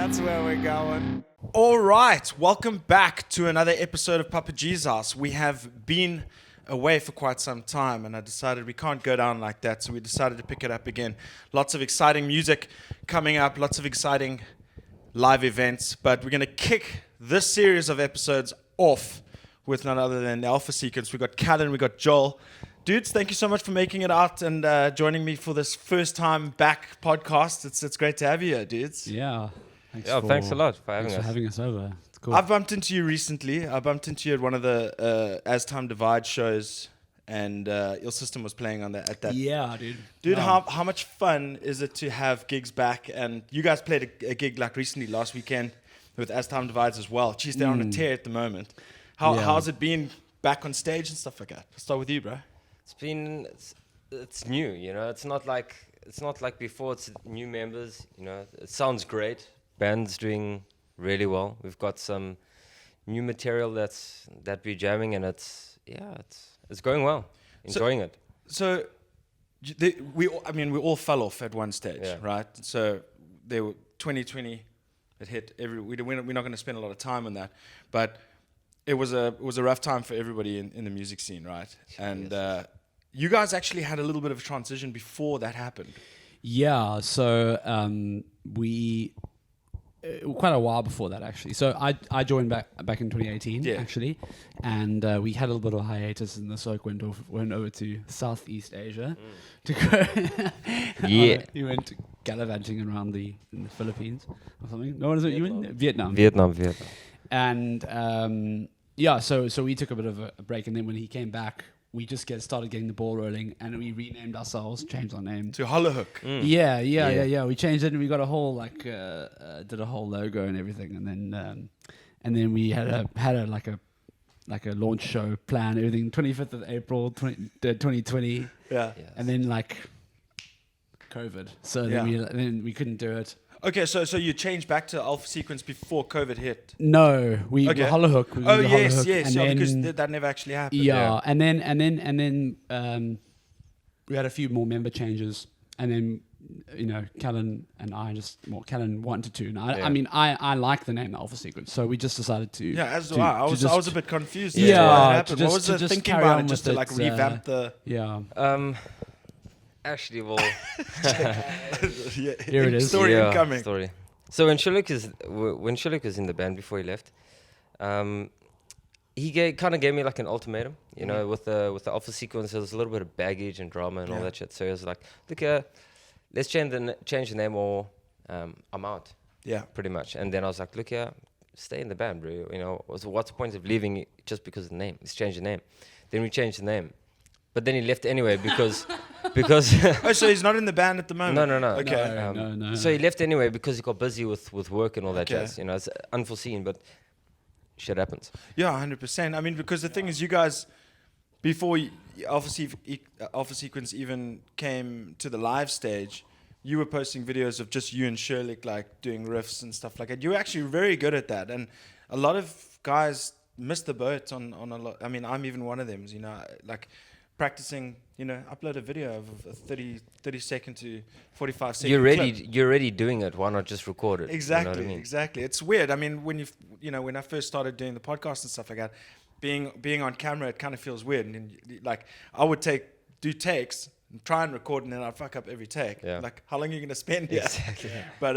That's where we're going. All right, welcome back to another episode of papaghouse. We have been away for quite some time, and I decided we can't go down like that, so we decided to pick it up again. Lots of exciting music coming up, lots of exciting live events, but we're going to kick this series of episodes off with none other than the Alpha Sequence. We got Callan, we got Joel. Dudes, thank you so much for making it out and joining me for this first time back podcast. It's great to have you here, dudes. Yeah. Thanks a lot for having us over. It's cool. I've bumped into you recently. I bumped into you at one of the As Time Divides shows, and your system was playing on that. At that. Yeah, dude. Dude, how much fun is it to have gigs back? And you guys played a gig like recently last weekend with As Time Divides as well. Geez, they're on a tear at the moment. How's it been back on stage and stuff like that? I'll start with you, bro. It's new, you know. It's not like before. It's new members, you know. It sounds great. Band's doing really well. We've got some new material that we're jamming, and it's going well. Enjoying it. So we all fell off at one stage, right? So there were 2020. It hit we're not going to spend a lot of time on that, but it was a rough time for everybody in the music scene, right? And you guys actually had a little bit of a transition before that happened. Yeah, so we quite a while before that actually. So I joined back in 2018 actually, and we had a little bit of a hiatus, and the circle went over to Southeast Asia to go. We went gallivanting around in the Philippines or something. No, what is it? You in Vietnam? Vietnam. And so we took a bit of a break, and then when he came back, we just started getting the ball rolling, and we renamed ourselves, changed our name to Hollowhook. Yeah. We changed it, and we got a whole did a whole logo and everything, and then we had a launch show plan, everything 25th of April 2020. Yeah. And then COVID, so then we couldn't do it. Okay, so you changed back to Alpha Sequence before COVID hit? No, we were Hollowhook. Yes, and because that never actually happened. Yeah, and then we had a few more member changes, and then Callan and I Callan wanted to. And I like the name Alpha Sequence, so we just decided to. Yeah, as do I. I was a bit confused. What was the thinking about it? Just to revamp the. Yeah. Actually, well, here it is. Story. So when Shulik was in the band before he left, he kind of gave me like an ultimatum, you know, with the Alpha Sequence. There was a little bit of baggage and drama and all that shit. So he was like, "Look, let's change the name, or I'm out." Yeah, pretty much. And then I was like, "Look, stay in the band, bro. You know, what's the point of leaving just because of the name? Let's change the name." Then we changed the name. But then he left anyway because oh, so he's not in the band at the moment? No. Okay. No. So he left anyway because he got busy with work and all that jazz. You know, it's unforeseen, but shit happens. Yeah, 100%. I mean, because the thing is, you guys, before Alpha Sequence even came to the live stage, you were posting videos of just you and Sherlick doing riffs and stuff like that. You were actually very good at that, and a lot of guys missed the boat on a lot. I mean, I'm even one of them. You know, practicing, upload a video of a 30 second to 45 second You're already doing it. Why not just record it? Exactly, you know what I mean? Exactly. It's weird. I mean, when I first started doing the podcast and stuff like that, being on camera, it kind of feels weird. And I would do takes and try and record, and then I'd fuck up every take. Yeah. How long are you going to spend here? Exactly. Yeah. But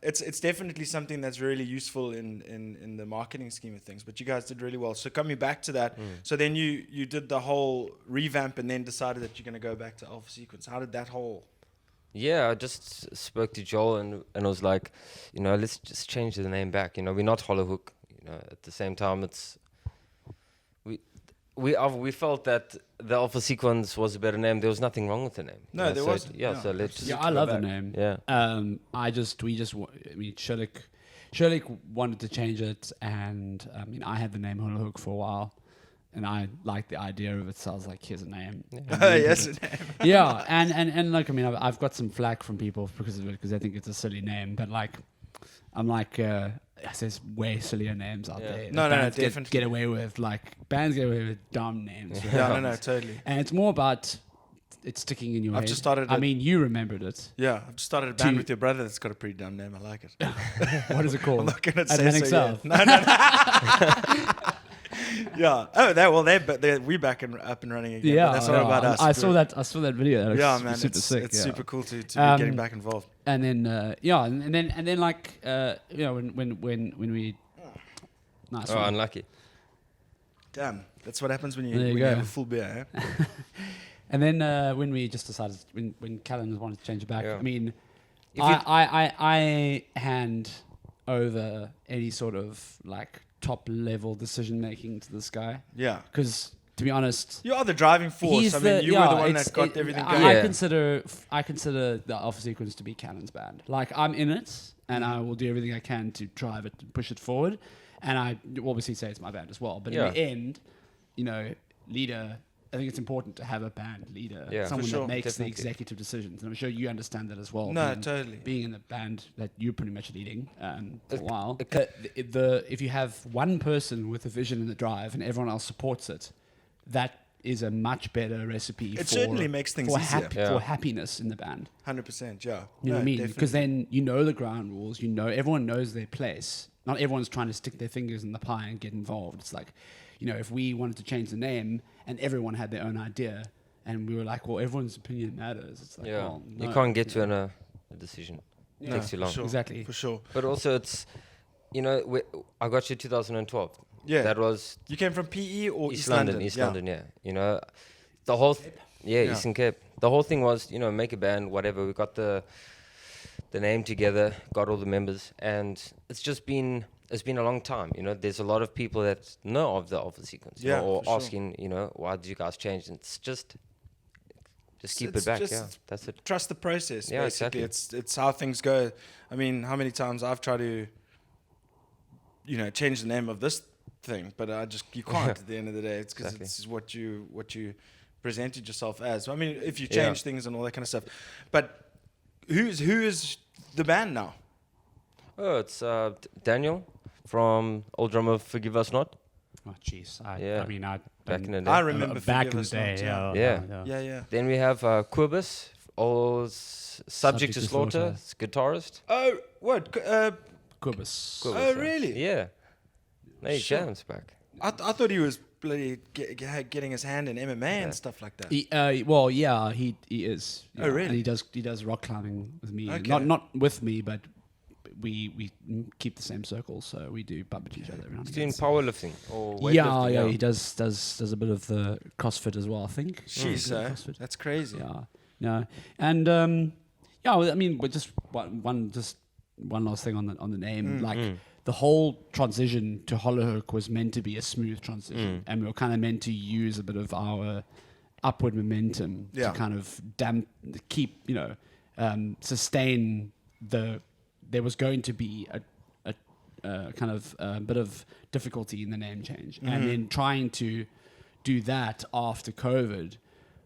it's definitely something that's really useful in the marketing scheme of things. But you guys did really well. So coming back to that, so then you did the whole revamp and then decided that you're going to go back to Alpha Sequence. How did that whole... Yeah, I just spoke to Joel and I was like, let's just change the name back. We're not Hollowhook. At the same time, we felt that the Alpha Sequence was a better name. There was nothing wrong with the name. No, there wasn't. Yeah, so let's just I love the name. Yeah. Sherlick wanted to change it, and I had the name Hollowhook for a while, and I liked the idea of it, so I was like, here's a name. Yes, a name. Yeah, and I've got some flack from people because of it, because I think it's a silly name, but I'm like, there's way sillier names out there. No, definitely. Get away with, bands get away with dumb names. Yeah, no, totally. And it's more about it's sticking in your I've head. just started I it. mean, you remembered it. Yeah, I've just started a band To- with your brother that's got a pretty dumb name. I like it. What is it called? I'm not going to say Atlantic so South. yet. No. Yeah. Oh, they're we back and up and running again. Yeah, but that's not about us. I saw that video. That looks Yeah, man, super it's sick. it's yeah. super cool to be Um, getting back involved. And then and then like when we nice Oh, one. unlucky. Damn, that's what happens when There you you go. have a full beer. Eh? And then when we just decided when Callan wanted to change it back, Yeah. I mean, If I hand over any sort of like top level decision making to this guy Yeah. because to be honest, You are the driving force. he's I mean, you were the one that got everything going. I Yeah. consider the Alpha Sequence to be Callan's band. Like I'm in it, and I will do everything I can to drive it and push it forward. And I obviously say it's my band as well. But in Yeah. the end, leader. I think it's important to have a band leader, Yeah. someone For sure, that makes definitely. the executive decisions. And I'm sure you understand that as well. No, being, totally. Being in the band that you're pretty much leading for a It- while. it If you have one person with a vision and the drive, and everyone else supports it, that is a much better recipe. It for, certainly makes things for easier. Yeah. for happiness in the band. 100%, yeah. You know what I mean? definitely. Because then you know the ground rules. Everyone knows their place. Not everyone's trying to stick their fingers in the pie and get involved. It's like, if we wanted to change the name and everyone had their own idea, and we were like, well, everyone's opinion matters. It's like, Yeah. well, You no, can't get to a decision. It No, takes too long. For sure, Exactly. For sure. But also, it's I got you 2012. Yeah. That was You came from PE or East London. East Yeah. London, yeah. The whole Yeah. Eastern Cape. The whole thing was, make a band, whatever. We got the name together, got all the members, and it's been a long time. There's a lot of people that know of the Alpha Sequence, Yeah, or for sure. asking, why did you guys change? And it's just keep It's it back. just- Yeah, that's it. Trust the process, Yeah, basically. exactly. It's how things go. I mean, how many times I've tried to, change the name of this thing, but you can't at the end of the day. It's because Exactly. it's what you presented yourself as. I mean, if you Yeah. change things and all that kind of stuff. But who is the band now? Oh, it's Daniel from Old Drummer Forgive Us Not. Oh, jeez. Yeah. I mean, I Back in the day. I remember back in Forgive the Us day. Not, Yeah. Yeah. Then we have Quibus, Subject to Slaughter, it's guitarist. Oh, what? Quibus. Quibus, Oh, yeah. really? Yeah. Hey, Sure. Jam's back. I thought he was bloody getting his hand in MMA and stuff like that. He is. Oh, really? And he does rock climbing with me. Okay. Not with me, but we keep the same circles, so we do bump into each other every now and He's doing again. powerlifting or weightlifting. Yeah, he does a bit of the CrossFit as well, I think. Jeez, Yeah, eh? CrossFit. That's crazy. Yeah, no, and I mean, we're just one last thing on the name. The whole transition to Hollowhook was meant to be a smooth transition, and we were kind of meant to use a bit of our upward momentum Yeah. to kind of keep sustain the. There was going to be a kind of bit of difficulty in the name change, and then trying to do that after COVID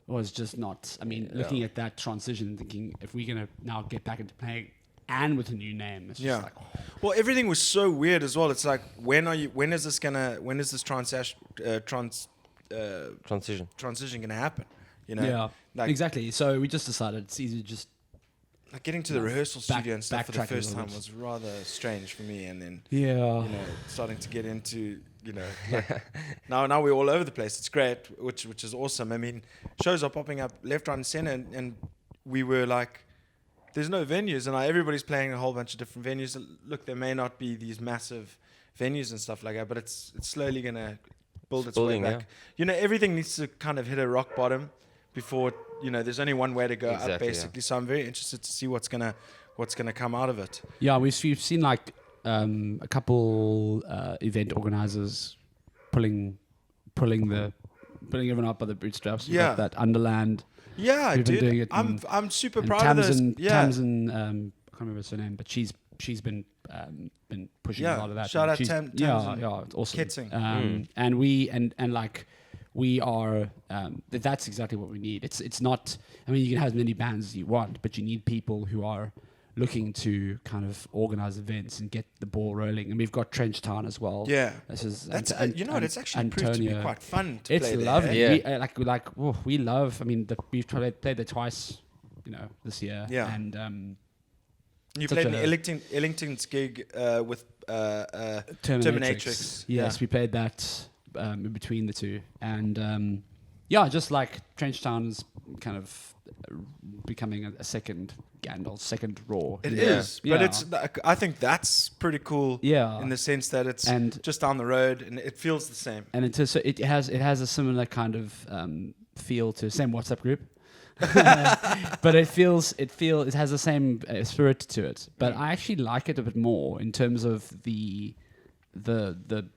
was just not. I mean, looking at that transition and thinking, if we're gonna now get back into playing and with a new name, it's just like, Well, everything was so weird as well. It's like, when is this transition gonna happen? yeah, like exactly. So we just decided it's easy to just like getting to the rehearsal studio and stuff for the backtrack a first little time bit. was rather strange for me, and then starting to get into like now we're all over the place. It's great, which is awesome. I mean, shows are popping up left, right, and center, and we were like, there's no venues, and everybody's playing a whole bunch of different venues. Look, there may not be these massive venues and stuff like that, but it's slowly gonna build its way back. Everything needs to kind of hit a rock bottom before there's only one way to go up, Exactly, basically. So I'm very interested to see what's gonna come out of it. Yeah, we've seen like a couple event organizers pulling everyone up by the bootstraps. We've got that Underland. Yeah, We've been dude. doing it I'm super and proud of those. Tamsin, I can't remember her surname, but she's been pushing a lot of that. Shout and out she's- Tamsin. Yeah, it's awesome. Kitsing. And we are. That's exactly what we need. It's not. I mean, you can have as many bands as you want, but you need people who are looking to kind of organize events and get the ball rolling. And we've got Trench Town as well. Yeah. This is That's it's actually proved to be quite fun to it's play there. lovely. Yeah. We love. I mean, we've played there twice, this year. Yeah. And You such played a- in Ellington's gig with Terminatrix. Yes, we played that in between the two, and just like Trench Town is kind of becoming a second Gandalf, second Raw. It Yeah. is, but it's. I think that's pretty cool. Yeah. In the sense that it's And- just down the road and it feels the same. And it has a similar kind of feel to same WhatsApp group. But it has the same spirit to it. But I actually like it a bit more in terms of the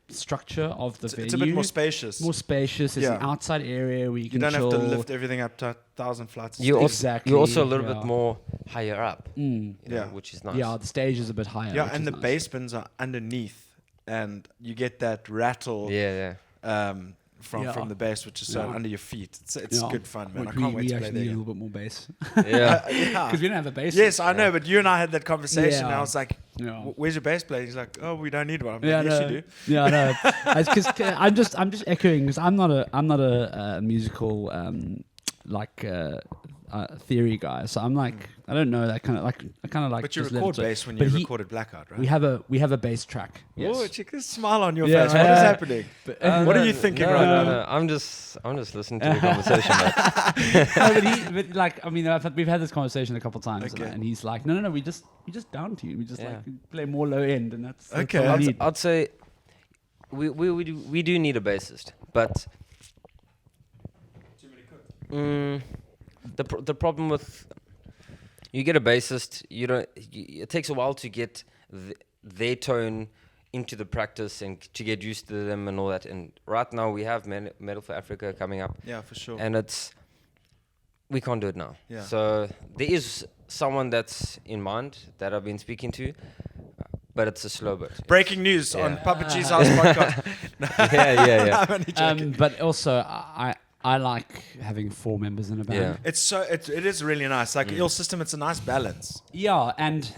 structure of the venue. It's a bit more spacious. More spacious. It's an Yeah. outside area where you You can don't chill. have to lift everything up to 1,000 flights. You're Exactly, also a little bit yeah. more higher up, Yeah. which is nice. Yeah, the stage is a bit higher. Yeah, which and is the nice. bass bins are underneath, and you get that rattle Yeah. from the bass, which is under your feet. It's Yeah. good fun, man. Which I can't wait we to play actually there. need a again. little bit more bass Yeah. Yeah. because we don't have a bass. Yes, I know, but you and I had that conversation, and Yeah. I was like, Yeah. "Where's your bass player?" He's like, "Oh, we don't need one." I'm Yeah, like, yes, no. you do. Yeah, I know. Because I'm just echoing because I'm not a musical theory guy. So I'm like I don't know that kind of like I kind of like. But you just let record it- bass when but you he- recorded Blackout, right? We have a bass track. Yes. Oh, check this smile on your Yeah, face. What is yeah. happening? What are you thinking right now? No. I'm just listening to the conversation. Mate. No, but like I mean, we've had this conversation a couple times, Okay. and he's like, no, we just down to you. We just Yeah. like play more low end, and that's Okay. all we need. I'd say we do need a bassist, but the problem with you get a bassist, it takes a while to get their tone into the practice and to get used to them and all that. And right now we have Metal for Africa coming up, Yeah, for sure. and we can't do it now. Yeah. So there is someone that's in mind that I've been speaking to, but it's a slow bit. Breaking news on Yeah. Papa G's House podcast. yeah. I'm only joking. But also, I like having 4 members in a band. Yeah. It's it is really nice. Like your system, it's a nice balance. Yeah, and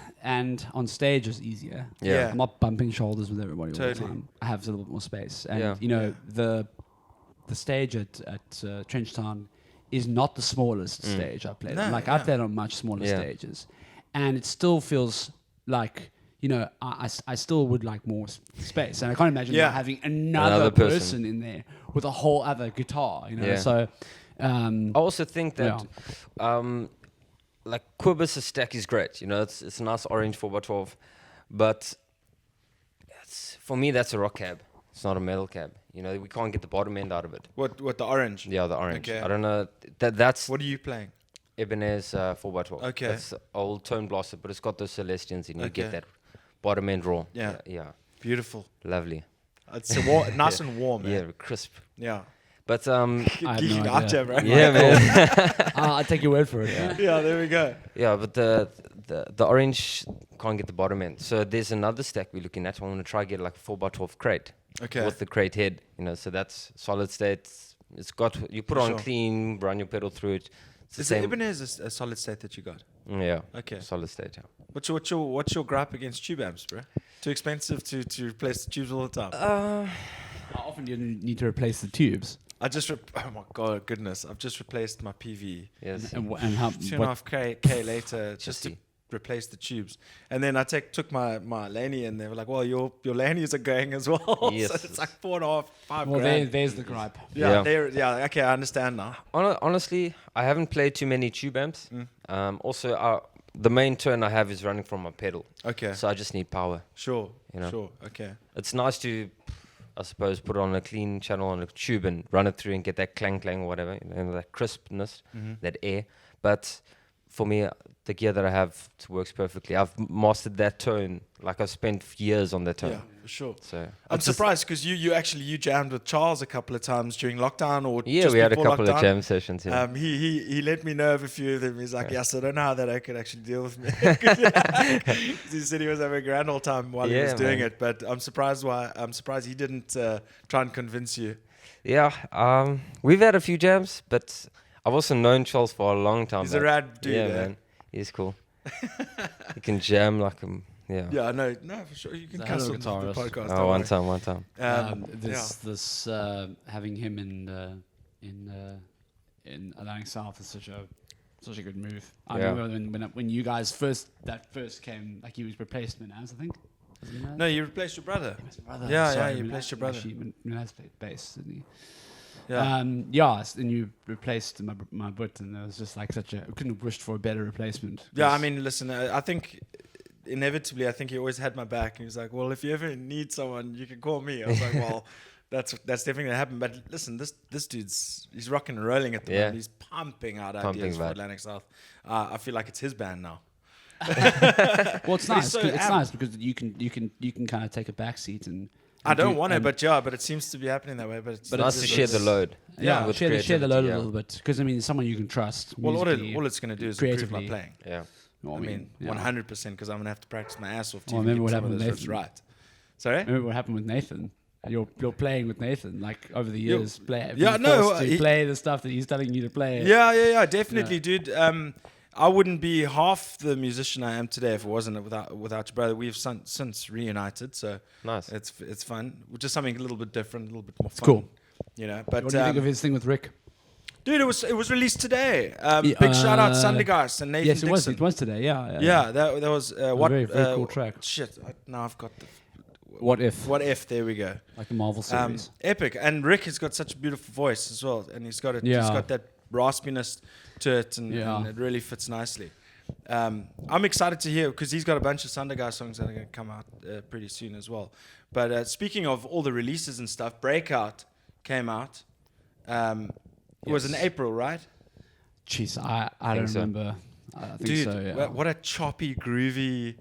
on stage is easier. Yeah. I'm not bumping shoulders with everybody all the Totally. time. I have a little bit more space, and Yeah. the stage at Trench Town is not the smallest stage I've played. No, on. Like yeah. I've played on much smaller Yeah. stages, and it still feels like. I still would like more space, and I can't imagine Yeah. having another Another person. person in there with a whole other guitar. Yeah. So I also think that like Quibus' stack is great. It's a nice orange 4x12, but for me that's a rock cab. It's not a metal cab. We can't get the bottom end out of it. What the orange? Yeah, the orange. Okay. I don't know. That's What are you playing? Ibanez 4x12. Okay. That's old tone blaster, but it's got those Celestians in. You Okay. get that bottom end raw. Yeah. Yeah. Beautiful. Lovely. It's nice and warm, man. Yeah, crisp. Yeah. But I have no Geeking idea. out, bro. yeah, man. I'll take your word for it. Yeah, there we go. Yeah, but the orange can't get the bottom end. So there's another stack we're looking at. I want to try get like a 4x12 crate. Okay. With the crate head, so that's solid state. It's got you put For on sure. clean, run your pedal through it. It's the Is the same. Ibanez a solid state that you got? Yeah. Okay. Solid state. Yeah. What's your gripe against tube amps, bro? Too expensive to replace the tubes all the time. How often do you need to replace the tubes? I just oh my god, goodness! I've just replaced my PV. Yes. And how? 2.5K later just to see. replace the tubes, and then I took my Laney, and they were like, "Well, your Laneys are going as well." Yes. So it's like 4.5, 5 Well, grand. there's the gripe. Yeah, Yeah. okay, I understand now. Honestly, I haven't played too many tube amps. Also, the main turn I have is running from my pedal. Okay, So I just need power. sure, You know. sure, okay. It's nice to, I suppose, put on a clean channel on a tube and run it through and get that clang or whatever, that crispness, that air. But for me, the gear that I have works perfectly. I've mastered that tone. Like I've spent years on that tone. Yeah, for sure. So I'm it's just- surprised because you jammed with Charles a couple of times during lockdown, or Yeah, just we had a before couple of lockdown. jam sessions. Yeah. He let me know of a few of them. He's like, yes, I don't know how that I could actually deal with me. 'Cause he said he was having a grand old time while he was Yeah, doing man. it. But I'm surprised he didn't try and convince you. Yeah, we've had a few jams, but I've also known Charles for a long time. He's a back. rad dude. Yeah, eh? man. He's cool. He can jam like a Yeah, no, for sure. You can The cuss hell on of the a guitarist. podcast. Oh, don't one worry. time. This having him in Atlantic South is such a good move. I Yeah. remember when you guys first came, like he was replacement as, I think. Was he Minaz? No, you replaced your brother. He was my brother. Yeah, Sorry, you Minaz- replaced your brother. Actually, Minaz played bass, didn't he? Yeah. And you replaced my butt, and it was just like I couldn't have wished for a better replacement. Yeah, I mean, listen, I think inevitably, I think he always had my back. He was like, well, if you ever need someone, you can call me. I was like, well, that's definitely going to happen. But listen, this dude's, he's rocking and rolling at the moment. He's pumping out ideas for Atlantic South. I feel like it's his band now. Well, it's nice. so It's nice because you can kind of take a back seat and. I don't want to, but it seems to be happening that way. But it's nice to share the load. Yeah, with share the creativity, load a little bit because I mean, someone you can trust. Well, musically, all it's going to do is improve my creatively. playing. Yeah. Well, I mean, 100% because I'm going to have to practice my ass off to Well, even remember get what some of happened those with riffs Nathan? right. Sorry? Remember what happened with Nathan? You're playing with Nathan like over the Yeah. years. Play the stuff that he's telling you to play. Yeah, definitely, dude. I wouldn't be half the musician I am today if it wasn't without your brother. We've since reunited, so Nice. it's fun. Just something a little bit different, a little bit more fun. cool. You know, but What do you think of his thing with Rick? dude, it was released today. Big shout out Sundergeist and Nathan Yes, Dickson. it was today. Yeah. Yeah, that was what very, very cool track. Shit, now I've got the What if? What if? There we go. Like the Marvel series. Epic, and Rick has got such a beautiful voice as well, and he's got that raspiness to it, and it really fits nicely. I'm excited to hear because he's got a bunch of Sunderguy songs that are going to come out pretty soon as well. But speaking of all the releases and stuff, Breakout came out. It was in April, right? Jeez, I don't remember. I think Dude, so. Yeah. what a choppy, groovy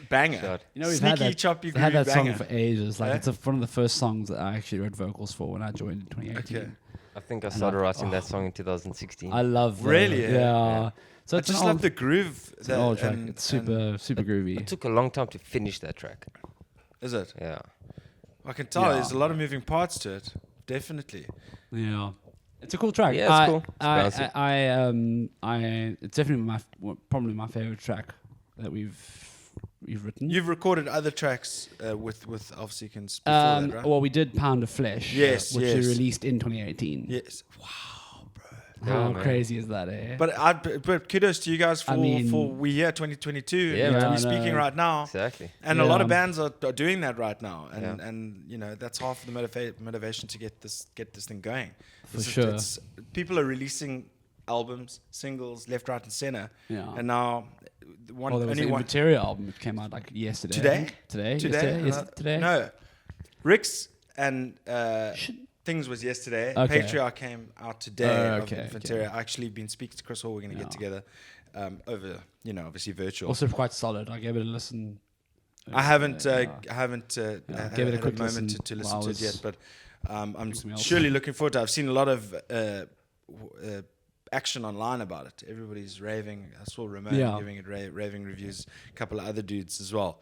banger! God. You know, we've Sneaky, had that, choppy, we've had groovy that song banger. for ages. Like Yeah? it's one of the first songs that I actually wrote vocals for when I joined in 2018. Okay. I think I started writing that song in 2016. I love Really? Yeah. So I it's just an love old, the groove. it's an old track. It's super groovy. It took a long time to finish that track. Is it? Yeah. I can tell. Yeah. There's a lot of moving parts to it. Definitely. Yeah. It's a cool track. Yeah, it's cool. It's It's definitely probably my favorite track that we've written. You've recorded other tracks with Offseekins before that, right? Well, we did Pound of Flesh, Yes, which yes. we released in 2018. Yes. Wow, bro. How Yeah, man. crazy is that, eh? But kudos to you guys for we here 2022. Yeah, and man. we're speaking right now. Exactly. And a lot of Yeah. bands are doing that right now, and Yeah. and you know that's half of the motivation to get this thing going. For sure. People are releasing albums, singles, left, right, and center. Yeah. And now, There was only the one Material album that came out like yesterday. I think. Today. Yesterday. No, Rick's and Things was yesterday. Okay. Patriarch came out today. Okay, Of Infanteria. I actually been speaking to Chris Hall. We're going to get together over, obviously virtual. Also quite solid. I gave it a listen. I haven't Yeah. Gave it a quick moment listen to listen while to I it yet, was but I'm something else. surely looking forward to it. I've seen a lot of action online about it. Everybody's raving. I saw Ramon giving it raving reviews. A couple of other dudes as well.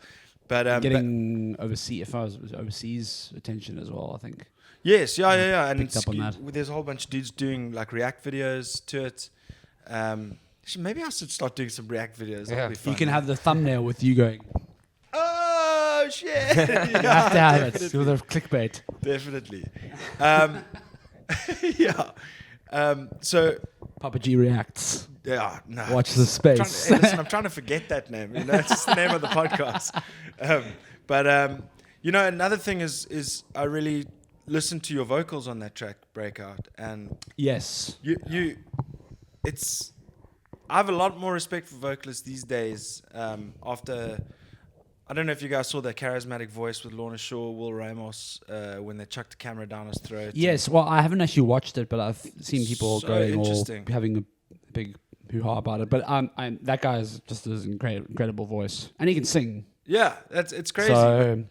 But Getting overseas attention as well, I think. yes, yeah, and Picked up on that. there's a whole bunch of dudes doing like react videos to it. Maybe I should start doing some react videos. That'll Yeah. be fun. You can have the thumbnail with you going. Oh shit! You have to have it with a clickbait. Definitely. Yeah. So Papa G reacts. yeah, no. Watch the space. Listen, I'm trying to forget that name. It's just the name of the podcast. But another thing is I really listened to your vocals on that track, Breakout, and Yes. I have a lot more respect for vocalists these days. After, I don't know if you guys saw that charismatic voice with Lorna Shaw, Will Ramos, when they chucked the camera down his throat. Yes. Well, I haven't actually watched it, but I've seen people So going or interesting. having a big hoo-ha about it. But that guy is just an incredible voice, and he can sing. Yeah, it's crazy. So,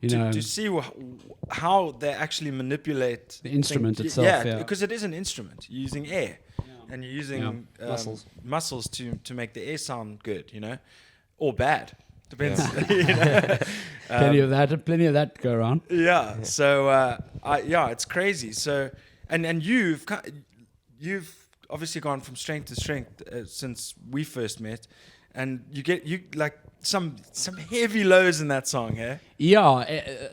to see how they actually manipulate The instrument itself, yeah. because it is an instrument. You're using air, and you're using muscles to make the air sound good, or bad, depends. plenty of that to go around. Yeah. So it's crazy. So and you've obviously gone from strength to strength since we first met, and you like some heavy lows in that song, eh? Yeah,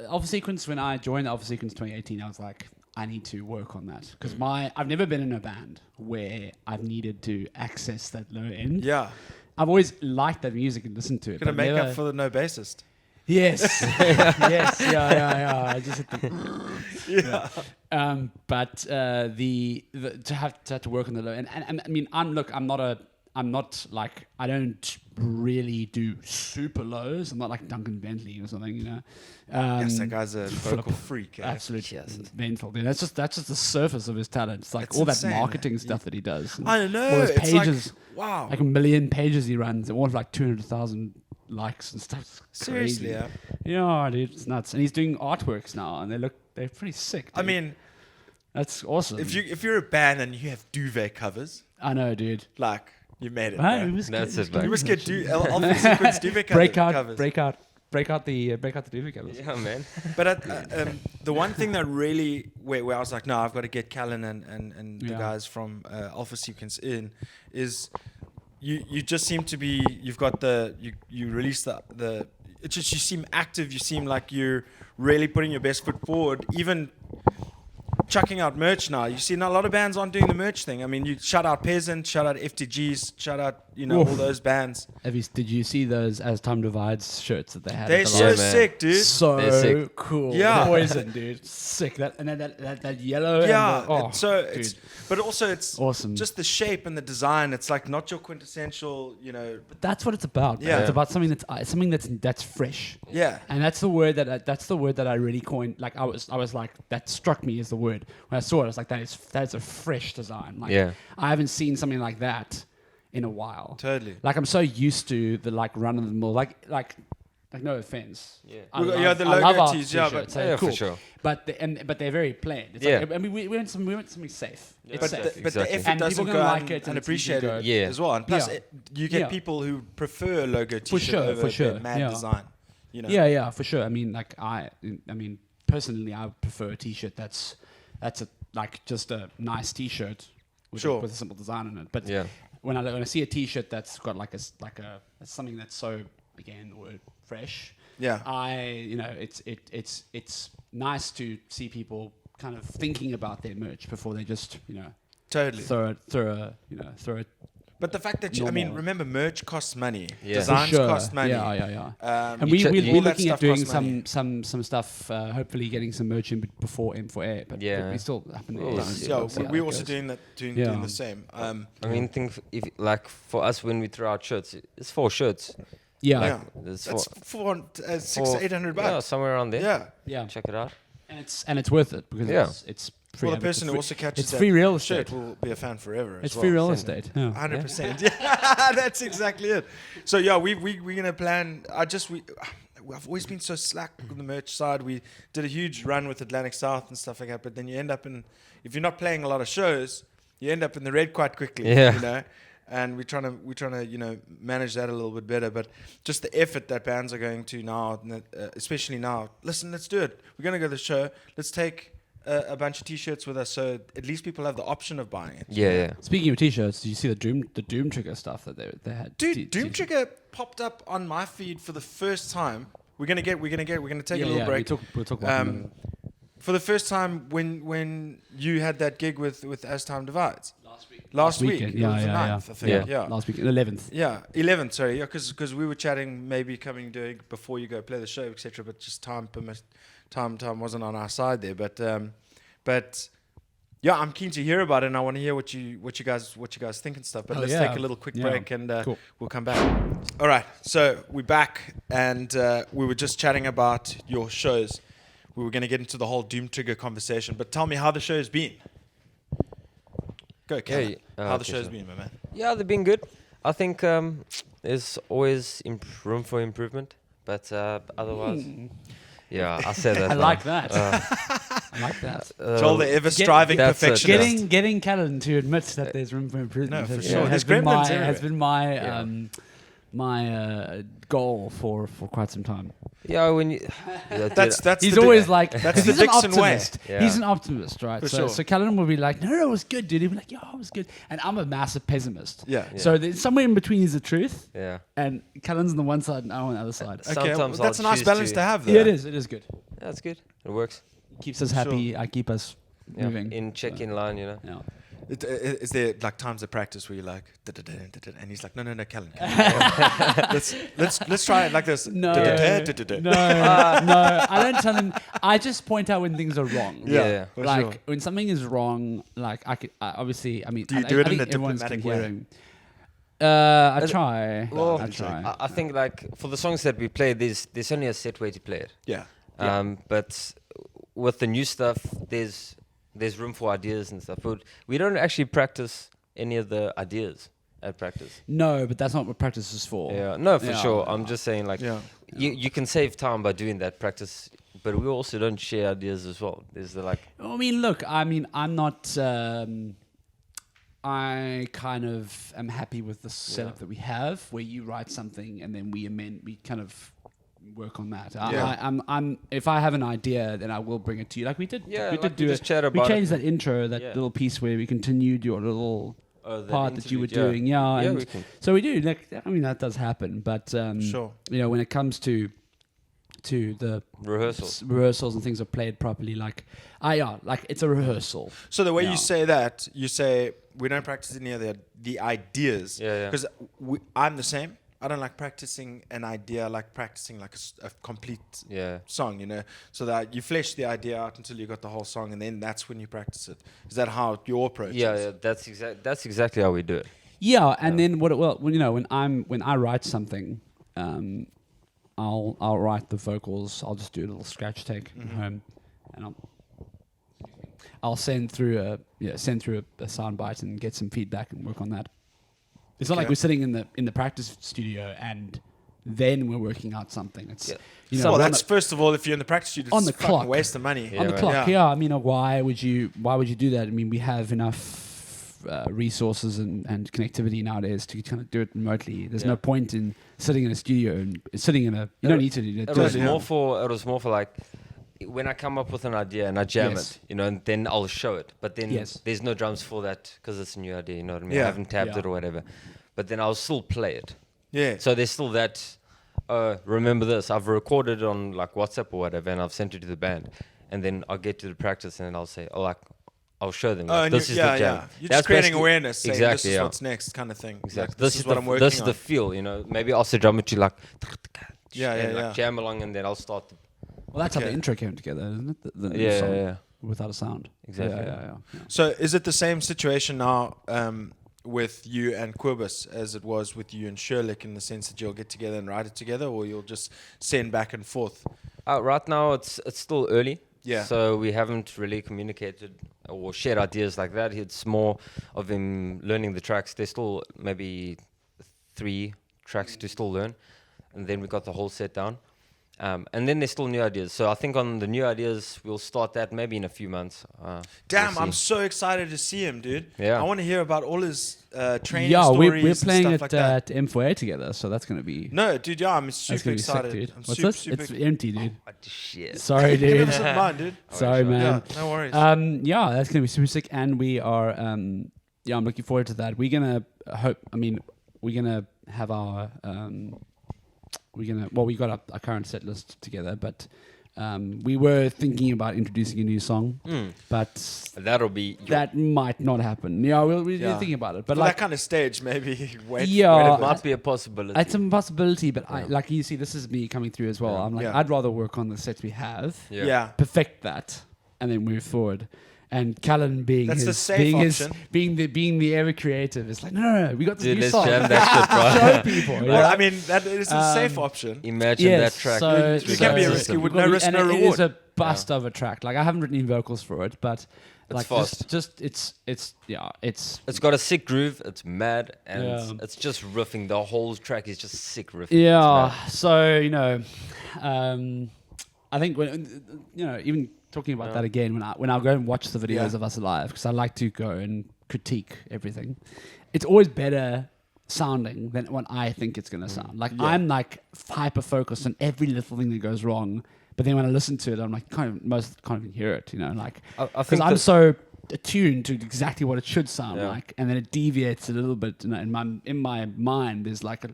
Alpha Sequence. When I joined Alpha Sequence 2018, I was like, I need to work on that because I've never been in a band where I've needed to access that low end. Yeah. I've always liked that music and listened to it. Gonna make up for the no bassist. Yes. Yes. Yeah. I just hit the. But to have to work on the low end, and I mean, I'm not like, I don't really do super lows. I'm not like Duncan Bentley or something, you know. Yes, that guy's a vocal freak. Eh? Absolutely mental. Dude. That's just the surface of his talent. It's like It's all insane, that marketing stuff that he does. I don't know. All those It's pages, wow. like 1 million pages he runs, and all of like 200,000 likes and stuff. It's Seriously, crazy. yeah. Yeah, dude, it's nuts. And he's doing artworks now, and they're pretty sick. Dude. I mean, that's awesome. if you're a band and you have duvet covers, I know, dude. like you made it. Right, bro. we must That's get, it, man. You must get Alpha Sequence duvet covers. break out the duvet covers. Yeah, man. But the one thing that really where I was like, no, I've got to get Callan and the guys from Alpha Sequence in is you just seem to be, you've got you release the it's just, you seem active, you seem like you're really putting your best foot forward, even chucking out merch now. You see, a lot of bands aren't doing the merch thing. I mean, you shout out Peasant, shout out FTGs, shout out, all those bands. Did you see those As Time Divides shirts that they had? They're at the so last- sick, dude. So They're sick. cool. Yeah. Poison, dude. Sick. That yellow. Yeah, And but also it's awesome. just the shape and the design. It's like not your quintessential, But that's what it's about. man. Yeah. It's about something that's fresh. Yeah. And that's the word that I really coined. Like I was like, that struck me as the word when I saw it. I was like, that is a fresh design. Like, Yeah. I haven't seen something like that in a while. Totally. Like I'm so used to the like run of the mill, like no offense. Yeah. The I love logo our tees, yeah, t-shirts, but they're yeah, cool. for sure. But they're very plain. It's Yeah. like, I mean, we went something safe. Yeah. It's but safe. the Exactly. effort And people doesn't gonna go like it and it's easy to unappreciated go. Yeah. as well. And plus, Yeah. you get Yeah. people who prefer logo t-shirt sure, over for sure. their mad Yeah. design. Yeah, for sure. I mean, like personally, I prefer a T-shirt that's just a nice T-shirt with a simple design on it. But Yeah. when I see a T-shirt that's got like a something that's so, again, the word fresh. Yeah. It's nice to see people kind of thinking about their merch before they just Totally. throw it. But the fact that Normal. remember, merch costs money. Yeah. Designs For sure. cost money. Yeah. And You we're all that looking at stuff doing costs money. some stuff, hopefully getting some merch in before M4A, but Yeah. we still happen Oh, to see Yeah, how that we're also doing the same. I mean, if like for us when we throw out shirts, it's 4 shirts. Yeah. Yeah. It's That's for, 600-800 yeah, bucks. somewhere around there. Yeah. Yeah. Check it out. And it's worth it because Yeah. it's free. For the person who also catches it's that free real shirt estate. will be a fan forever. It's as free well. real estate. Yeah. 100%. Yeah, that's exactly it. So yeah, we're gonna plan. I've always been so slack on the merch side. We did a huge run with Atlantic South and stuff like that, but then you end up if you're not playing a lot of shows, you end up in the red quite quickly. Yeah. And we're trying to manage that a little bit better. But just the effort that bands are going to now, especially now. Listen, let's do it. We're gonna go to the show. Let's take a bunch of T-shirts with us, so at least people have the option of buying it. Yeah. Speaking of T-shirts, did you see the Doom Trigger stuff that they had? Dude, Doom Trigger popped up on my feed for the first time. We're gonna take a little break. We'll talk about it. For the first time when you had that gig with As Time Divides. Last week. weekend. It was the Yeah. 9th, I think. Yeah. Last week, the 11th. Yeah, 11th, sorry. Yeah, because we were chatting maybe doing before you go play the show, etc. But just time wasn't on our side there. But yeah, I'm keen to hear about it, and I want to hear what you guys think and stuff. But let's take a little quick break, and Cool. we'll come back. All right, so we're back, and we were just chatting about your shows. We were going to get into the whole Doom Trigger conversation, but tell me how the show's been. Go, Callan. How the show's been, my man. Yeah, they've been good. I think there's always room for improvement, but otherwise, yeah, I said that. I like that. I like that. Joel, the ever-striving that's it. perfectionist. Getting Callan to admit that there's room for improvement No, for has, sure. has There's been gremlins my everywhere. has been my Yeah. goal for quite some time. Yeah, when you, That's He's the always Dick- like, that's he's the an Dickson way. optimist. Yeah. He's an optimist, right? For So, sure. so Callan will be like, no, it was good, dude. He'll be like, yeah, it was good. And I'm a massive pessimist. Yeah. So there's somewhere in between is the truth, yeah. and Callan's on the one side and I'm on the other side. Okay, well, Sometimes that's a I'll nice choose balance to have, though. Yeah, it is. It is good. Yeah, that's good. It works. Keeps us happy. I keep us Yeah. moving. In check-in line, you know. Yeah. Is there like times of practice where you're like, and he's like, no, Callan. Let's try it like this. No, Da-da-da. no, no. I don't tell him. I just point out when things are wrong. Yeah. for Like sure. when something is wrong, like obviously, I mean, Do you I, do it I in think a everyone's diplomatic can way? hear him. I try. Well, I try. I think like for the songs that we play, there's only a set way to play it. Yeah. But with the new stuff, there's room for ideas and stuff. But we don't actually practice any of the ideas at practice. No, but that's not what practice is for. Yeah, no, for Yeah. sure. I'm just saying, like, Yeah. you can save time by doing that practice, but we also don't share ideas as well. There's the like, I mean, look. I mean, I'm not. I kind of am happy with the setup that we have, where you write something and then we amend. We kind of work on that. Yeah. I'm. If I have an idea, then I will bring it to you. Like we did. Yeah, we like did we do just it. chat We about changed it. that intro, that Yeah. little piece where we continued your little part that you were interlude, doing. Yeah, Yeah, and we can. so we do. Like, I mean, that does happen, but Sure. you know, when it comes to the rehearsals and things are played properly, like like it's a rehearsal. So the way Yeah. you say that, you say we don't practice any of the ideas. Yeah. Because I'm the same. I don't like practicing an idea. I like practicing like a complete Yeah. song, you know, so that you flesh the idea out until you got the whole song, and then that's when you practice it. Is that how your approach Yeah, is? yeah, that's exactly how we do it. Yeah, and then when, you know, when I write something, I'll write the vocals. I'll just do a little scratch take at home, and I'll send through a sound bite and get some feedback and work on that. It's not like Okay. we're sitting in the practice studio and then we're working out something. It's Yeah. you know Well, on that's the- first of all, if you're in the practice studio, on it's the a fucking clock. waste of money. Yeah, on the right. clock. Yeah. Yeah, I mean, why would you do that? I mean, we have enough resources and connectivity nowadays to kind of do it remotely. There's no point in sitting in a studio and sitting in a. You don't need to do It that. was Yeah. more for like when I come up with an idea and I jam Yes. it, you know, and then I'll show it. But then Yes. there's no drums for that because it's a new idea. You know what I mean? Yeah. I haven't tabbed Yeah. it or whatever. But then I'll still play it. Yeah. So there's still that. Remember this? I've recorded it on like WhatsApp or whatever, and I've sent it to the band. And then I'll get to the practice, and I'll say, I'll show them. Like, and this is the jam. You're That's just creating basically- awareness. Saying, Exactly. This is yeah. what's next, kind of thing. Exactly. Like, this is what I'm working This is on. the feel. You know, maybe I'll say drum it to like. Yeah, and yeah, like yeah. jam along, and then I'll start. Well, that's how Okay. the intro came together, isn't it? The new Yeah, song, yeah. without a sound. Exactly. Yeah. So is it the same situation now with you and Quibus as it was with you and Sherlick, in the sense that you'll get together and write it together, or you'll just send back and forth? Right now, it's still early. Yeah. So we haven't really communicated or shared ideas like that. It's more of him learning the tracks. There's still maybe 3 tracks to still learn, and then we got the whole set down. And then there's still new ideas. So I think on the new ideas, we'll start that maybe in a few months. Damn, we'll I'm see. so excited to see him, dude. Yeah. I want to hear about all his training Yeah, stories we're and playing stuff at like that. M4A together, so that's going to be. No, dude, yeah, I'm That's super gonna be sick, excited. dude. I'm What's super, this? super It's empty, dude. What the shit? Sorry, Give dude. us some mind, dude. Sorry, man. Yeah, no worries. Yeah, that's gonna be super sick, and we are. I'm looking forward to that. We're gonna we're gonna have our. We got our current set list together, but we were thinking about introducing a new song, but That'll be. that might not happen. Yeah, we're Yeah. thinking about it, but For like that kind of stage, maybe wait. Yeah. wait a It bit. might be a possibility. it's a possibility. But I like you see, this is me coming through as well. Yeah. I'm like, Yeah. I'd rather work on the sets we have. Yeah. Perfect that and then move forward. And Callan being That's the his, safe being option. being the ever creative, it's like no, we got this Dude, new let's song. jam that shit, bro. Show people. you Well, know? I mean, that is a safe option. Imagine Yes, that track. so- You can be a so- risky with we've got no to- risk, and no it reward. is a bust of a track. Like I haven't written any vocals for it, but like fast. just it's It's got a sick groove. It's mad, and Yeah. it's just riffing. The whole track is just sick riffing. yeah. It's So I think when even talking about Yeah. that again when I go and watch the videos Yeah. of us live, because I like to go and critique everything. It's always better sounding than what I think it's gonna sound. Like I'm like hyper focused on every little thing that goes wrong, but then when I listen to it, I'm like can't even hear it. You know, like I because think I'm that- so attuned to exactly what it should sound Yeah. like, and then it deviates a little bit. You know, in my mind, there's like a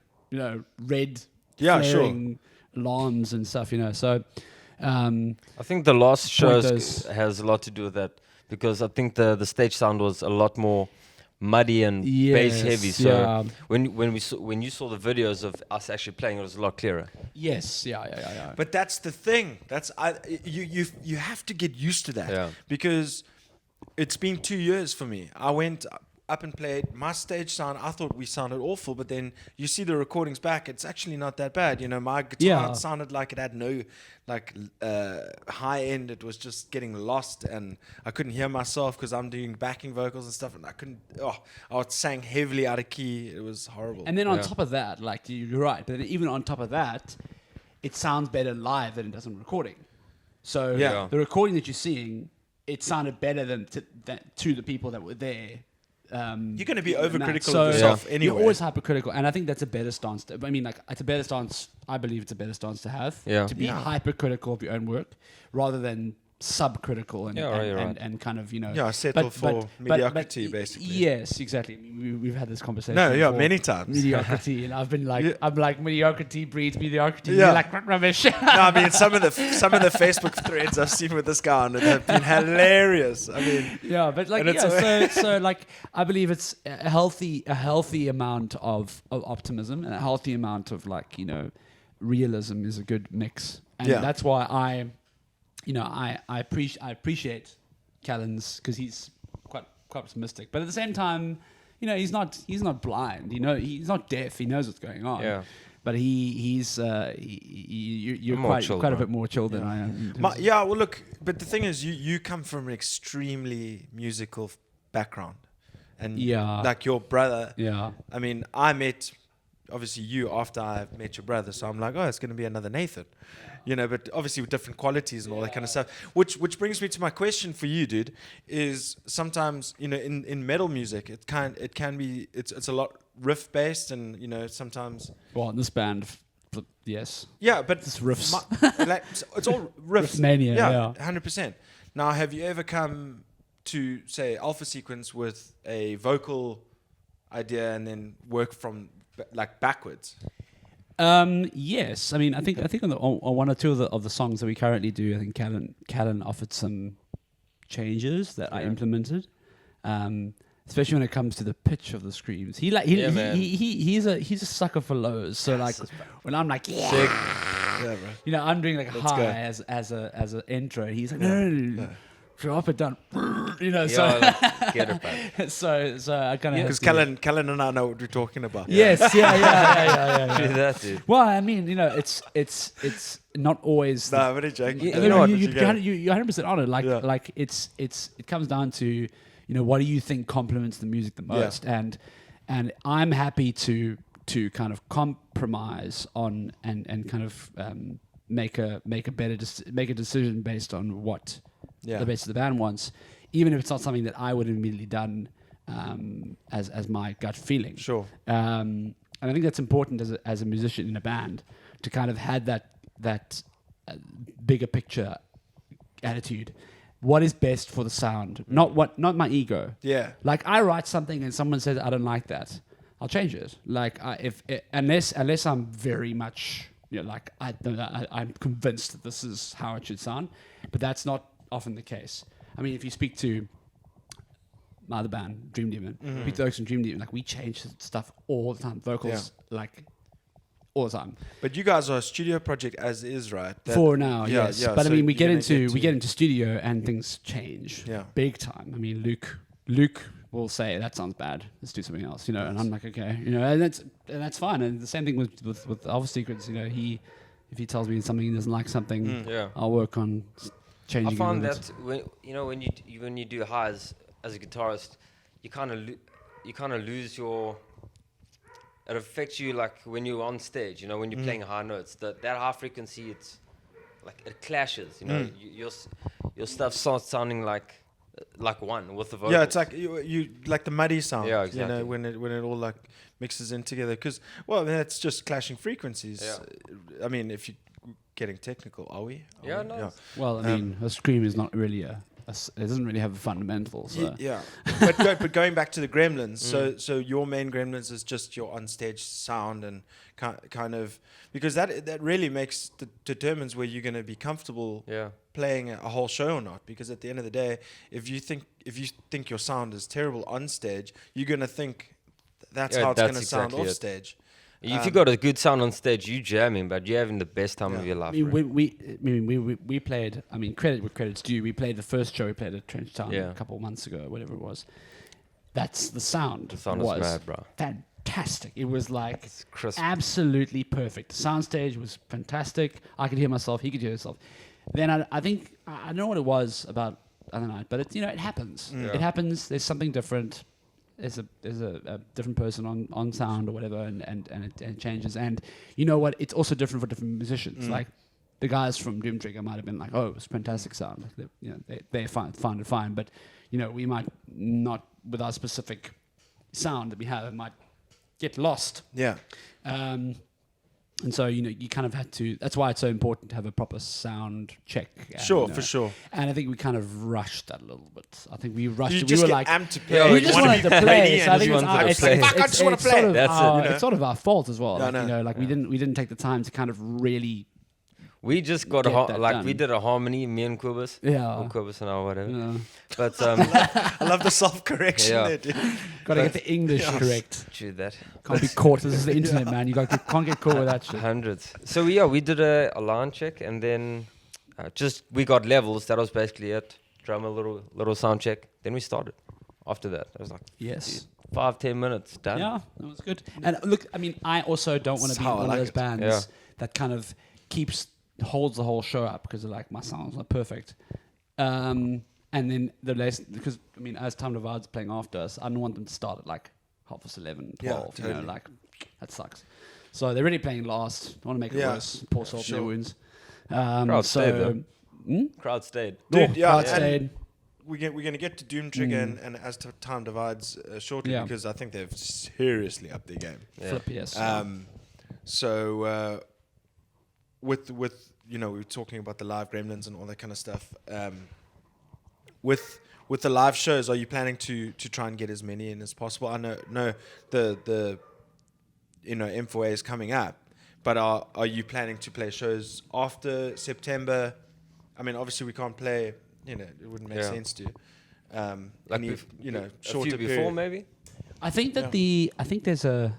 red flaring alarms and stuff. You know, so. I think the last Pointers. shows has a lot to do with that because I think the stage sound was a lot more muddy and bass heavy. So when you saw the videos of us actually playing, it was a lot clearer. Yes, yeah. But that's the thing. You have to get used to that because it's been 2 years for me. I went up and played my stage sound. I thought we sounded awful, but then you see the recordings back. It's actually not that bad. You know, my guitar sounded like it had no high end. It was just getting lost, and I couldn't hear myself because I'm doing backing vocals and stuff, and I couldn't. I sang heavily out of key. It was horrible. And then on top of that, like you're right, but then even on top of that, it sounds better live than it does on recording. So the recording that you're seeing, it sounded better than to the people that were there. You're going to be overcritical so of yourself anyway. You're always hypercritical, and I think that's a better stance. It's a better stance. I believe it's a better stance to have. To be hypercritical of your own work rather than subcritical and kind of, you know. Settle for mediocrity, basically. Yes, exactly. We've had this conversation. No, many times. Mediocrity, and I've been like, I'm like, mediocrity breeds mediocrity. You're like, rubbish. No, I mean some of the Facebook threads I've seen with this guy on it have been hilarious. I mean, but like, so like, I believe it's a healthy amount of optimism and a healthy amount of like, you know, realism is a good mix, and that's why I appreciate Callan's because he's quite optimistic, but at the same time, you know, he's not blind. You know, he's not deaf. He knows what's going on. Yeah. But you're quite a bit more chill than I am. Well, look, but the thing is, you come from an extremely musical background, and like your brother. Yeah. I mean, I met obviously you after I met your brother, so I'm like, oh, it's going to be another Nathan. You know, but obviously with different qualities and all that kind of stuff. Which brings me to my question for you, dude, is sometimes, you know, in metal music, it's a lot riff based, and you know, sometimes. Well, in this band, yes. Yeah, but it's riffs. It's all riffs. Riffmania, yeah. 100%. Now, have you ever come to say Alpha Sequence with a vocal idea and then work from like backwards? Yes, I mean, I think on one or two of the songs that we currently do, I think Callan offered some changes that I implemented, especially when it comes to the pitch of the screams. He's a sucker for lows. So like when I'm like you know, I'm doing like a high as an intro, and he's like no. Drop it down, you know. Get it back. So I kind of because Callan and I know what we're talking about. Yes, yeah. Do that, dude. Well, I mean, you know, it's not always. No, I'm really joking. You're 100% on it. Like it comes down to, you know, what do you think complements the music the most, and I'm happy to kind of compromise on and kind of make a decision based on what. The base of the band wants, even if it's not something that I would have immediately done as my gut feeling. Sure. And I think that's important as a musician in a band to kind of have that bigger picture attitude. What is best for the sound? Not my ego. Yeah. Like I write something and someone says I don't like that, I'll change it. Like unless I'm very much, you know, like I'm convinced that this is how it should sound, but that's not often the case. I mean, if you speak to my other band, Dream Demon, speak to Dickson, Dream Demon, like we change stuff all the time, vocals, like all the time. But you guys are a studio project as is, right? For now, yes. But so I mean, we get into studio and things change, big time. I mean, Luke will say that sounds bad. Let's do something else, you know. And I'm like, okay, you know, and that's fine. And the same thing with Alpha Secrets, you know. If he tells me something he doesn't like something, I'll work on. I found that when you do highs as a guitarist, you kind of lose your. It affects you like when you're on stage. You know, when you're playing high notes, that high frequency, it's like it clashes. You know, your stuff starts sounding like like one with the vocals. Yeah, it's like you like the muddy sound. Yeah, You know, exactly. when it all like mixes in together. Because that's just clashing frequencies. Yeah. I mean, if you're getting technical, are we? Yeah, no. Well, I mean, a scream is not really it doesn't really have a fundamental. So. Yeah. but going back to the Gremlins, so your main Gremlins is just your onstage sound and kind of, because that really determines where you're going to be comfortable Yeah. playing a whole show or not. Because at the end of the day, if you think your sound is terrible on stage, you're going to think that's how it's going to sound exactly off it. stage. If you got a good sound on stage, you jamming, but you're having the best time of your life. I mean, bro. we played. I mean, credit where credit's due. We played the first show we played at Trench Town Yeah. a couple of months ago, whatever it was. That's the sound. The sound was mad, bro. Fantastic. It was like It's crisp. absolutely perfect. The soundstage was fantastic. I could hear myself. He could hear himself. Then I think I don't know what it was about other night, but it happens. Yeah. It happens. There's something different. There's a different person on sound or whatever, and it changes. And you know what? It's also different for different musicians. Like the guys from Doom Trigger might have been like, "Oh, it was fantastic sound." Like they found it fine. But we might not, with our specific sound that we have, it might get lost. Yeah. And so, you kind of had to. That's why it's so important to have a proper sound check. And, Sure, for sure. And I think we kind of rushed that a little bit. I think we rushed. You it. just We were get like, amped to play. Yeah, we we just wanna wanted be to ready play. and So I just think wanted to it's, play. it's, Fuck, I just wanna it's play. sort of That's it, our, you know? It's sort of our fault as well. Yeah, Like, no. we didn't take the time to kind of really. We just got Get that we done. did a harmony, me and Quibus. Yeah. Or Quibus and I, whatever. Yeah. But I love the self-correction Yeah. there, dude. Got to get the English correct. true that. Can't be caught. This is the internet, man. Can't get caught with that shit. Hundreds. So we did a line check, and then we got levels. That was basically it. Drum a little sound check. Then we started. After that, I was like, Yes. 5-10 minutes done. Yeah, that was good. And look, I mean, I also don't want to That's be how I one like of those it. bands Yeah. that kind of holds the whole show up because like my sound's not perfect. And then because I mean, as Time Divide's playing after us, I don't want them to start at like 11, 12. Yeah, totally. Like that sucks. So they're really playing last. I want to make it Yeah, worse. Pour salt in their sure. wounds. Crowd stayed, though. Hmm? Crowd stayed. Dude, yeah, crowd and stayed. we're going to get to Doom Trigger and as time divides shortly, Yeah. because I think they've seriously upped their game. Yeah. Flip, yes. So with we were talking about the live Gremlins and all that kind of stuff. With the live shows, are you planning to try and get as many in as possible? I know the M4A is coming up, but are you planning to play shows after September? I mean, obviously we can't play. It wouldn't make Yeah. sense to. Like any, a shorter few before, period. maybe. I think that I think there's a.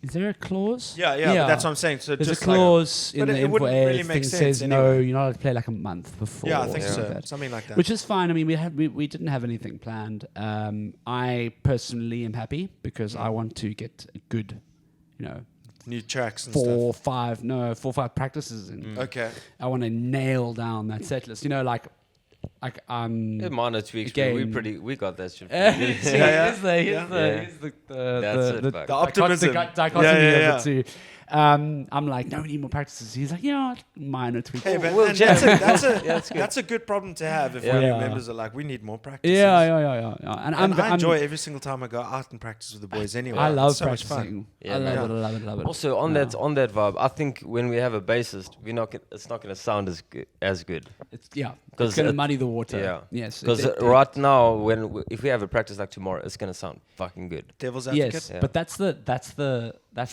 Is there a clause? Yeah, but that's what I'm saying. So There's just a clause but in the it wouldn't M4A really thing make that sense says no, anyway. you're not allowed to play like a month before. Yeah, I think or so. something like that. Something like that. Which is fine. I mean, we didn't have anything planned. I personally am happy because I want to get a good, New tracks and 4 or 5 practices in. Okay. I want to nail down that set list. Yeah, minor tweaks, but Again- we got that shit. Here's That's it, fuck. The optimism. dichotomy Yeah. of the two. I'm like, no, we need more practices. He's like, minor tweaks. Hey, but Well, and jam. that's a good problem to have if one of Yeah. your members are like, we need more practices. Yeah. And And I I'm enjoy every single time I go out and practice with the boys anyway. I love It's so much fun. practicing. Yeah, I man. love it. Also on that vibe, I think when we have a bassist, it's not gonna sound as good. It's 'Cause it's gonna it- muddy the water. Yeah. Yes. Because right now, if we have a practice like tomorrow, it's gonna sound fucking good. Devil's advocate. Yes, Yeah. but that's the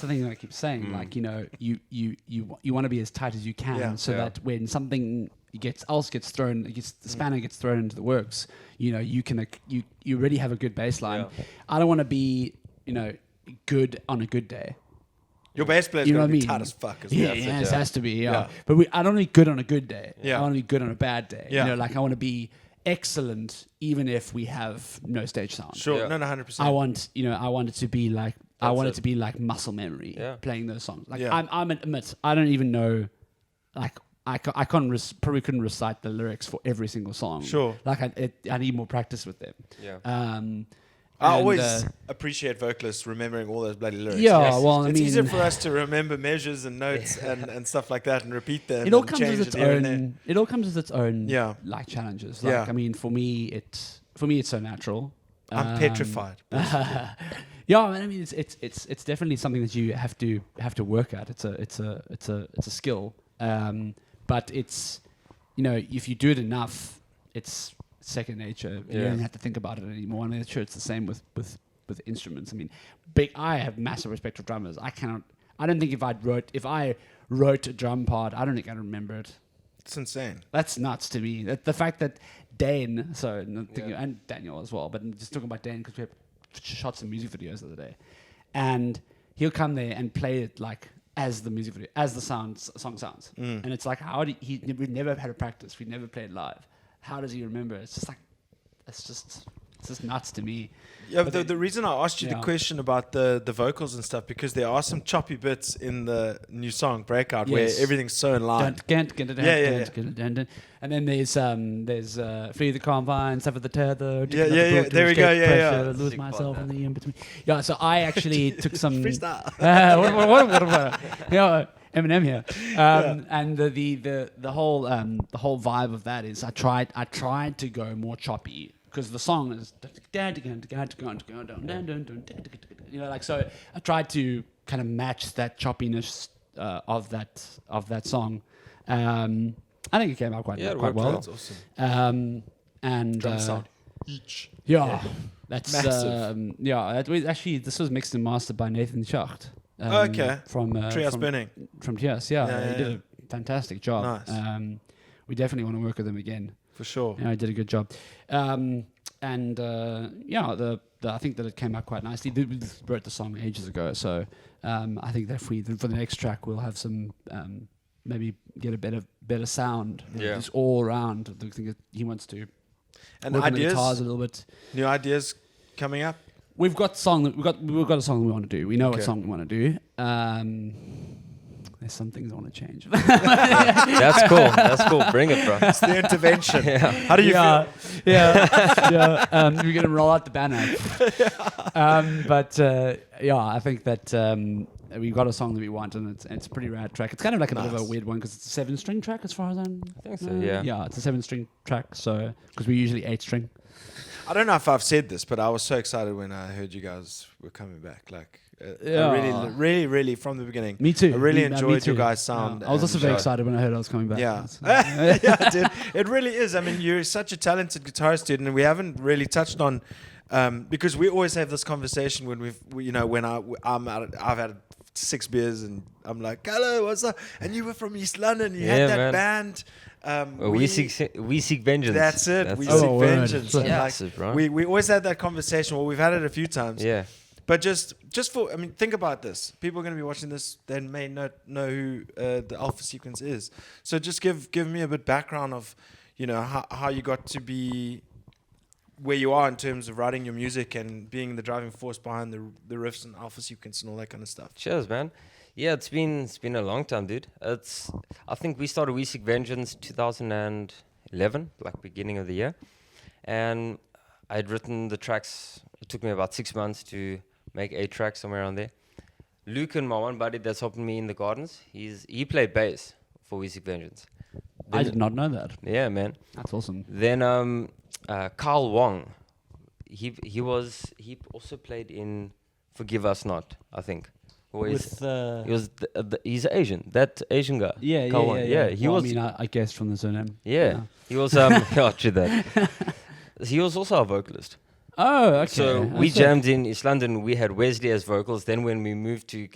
thing that I keep saying. Like you want to be as tight as you can, Yeah. so Yeah. that when something gets thrown, the spanner gets thrown into the works. You can you already have a good baseline. Yeah. I don't want to be good on a good day. Your bass player's You know going to what I be mean? tight as fuck. As Yeah, well. it yeah. has to be. Yeah, Yeah. but I don't want to be good on a good day. Yeah. I want to be good on a bad day. Yeah. I want to be excellent even if we have no stage sound. Sure. Yeah. No, 100%. I want it to be like That's it. to be like muscle memory Yeah. playing those songs. Like Yeah. I'm admit I don't even know, like I can't probably couldn't recite the lyrics for every single song. Sure. Like I need more practice with them. Yeah. I and, always appreciate vocalists remembering all those bloody lyrics. Yeah, Yes. well, It's I mean, easier for us to remember measures and notes and stuff like that and repeat them. it all and comes change with its it here and there. own. It all comes with its own Yeah. like challenges. Like Yeah. I mean, for me, for me, it's so natural. I'm petrified. Yeah, I mean, it's definitely something that you have to work at. It's a skill. But it's, if you do it enough, it's second nature. You don't have to think about it anymore. And I'm sure it's the same with instruments. I mean, I have massive respect for drummers. I don't think if I wrote a drum part, I don't think I'd remember it. It's insane. That's nuts to me. The fact that Dane, and Daniel as well, but just talking about Dane because we have shot some music videos the other day, and he'll come there and play it like as the music video, as the song sounds, and it's like, we never had a practice, we never played live. How does he remember? It's just nuts to me. Yeah, but the reason I asked you the question about the vocals and stuff, because there are some choppy bits in the new song Breakout where everything's so in line. And then there's Flee the Confine, Suffer the Tether. There we go. Yeah. Lose myself in the in between. Yeah, so I actually took some freestyle. What Eminem here. And the whole vibe of that is I tried to go more choppy. Because the song is, so I tried to kind of match that choppiness of that song. I think it came out quite well. That's awesome. And drum sound each. Yeah, that's massive. Actually, this was mixed and mastered by Nathan Schacht. From Treehouse Burning. From Treehouse, he did a fantastic job. Nice. We definitely want to work with him again. For sure. Yeah, I did a good job. I think that it came out quite nicely. We wrote the song ages ago, so I think that for the next track we'll have some maybe get a better sound. Yeah. Just all around. I think he wants to. And work ideas, on the guitars a little bit. New ideas coming up. We've got a song that we want to do. We know what song we want to do. There's some things I want to change. That's cool. Bring it, bro. It's the intervention. How do you feel? We're going to roll out the banner. I think that we've got a song that we want, and it's a pretty rad track. It's kind of like a bit of a weird one because it's a 7-string track as far as I think so, yeah. Yeah, it's a 7-string track, so because we're usually 8-string. I don't know if I've said this, but I was so excited when I heard you guys were coming back. I really, from the beginning. Me too. I really enjoyed your guys' sound. I was also very excited when I heard I was coming back. Yeah, dude. It really is. I mean, you're such a talented guitarist, dude, and we haven't really touched on because we always have this conversation when I've had 6 beers and I'm like, hello, what's up? And you were from East London. You had that band. We seek vengeance. That's it. We seek vengeance. We always had that conversation. Well, we've had it a few times. Yeah. But just think about this. People are going to be watching this. They may not know who the Alpha Sequence is. So just give me a bit background of, how you got to be where you are in terms of writing your music and being the driving force behind the riffs and Alpha Sequence and all that kind of stuff. Cheers, man. Yeah, it's been a long time, dude. I think we started We Seek Vengeance 2011, like beginning of the year, and I had written the tracks. It took me about 6 months to make 8 tracks, somewhere around there. Luke and my one buddy that's helping me in the gardens, he played bass for We Seek Vengeance. I did not know that. Yeah, man. That's awesome. Then Carl Wong, he also played in Forgive Us Not, I think. He's Asian. That Asian guy. Yeah. He was. I guess from the surname. Yeah. He was. True that. He was also a vocalist. Oh, okay. So we jammed in East London. We had Wesley as vocals. Then when we moved to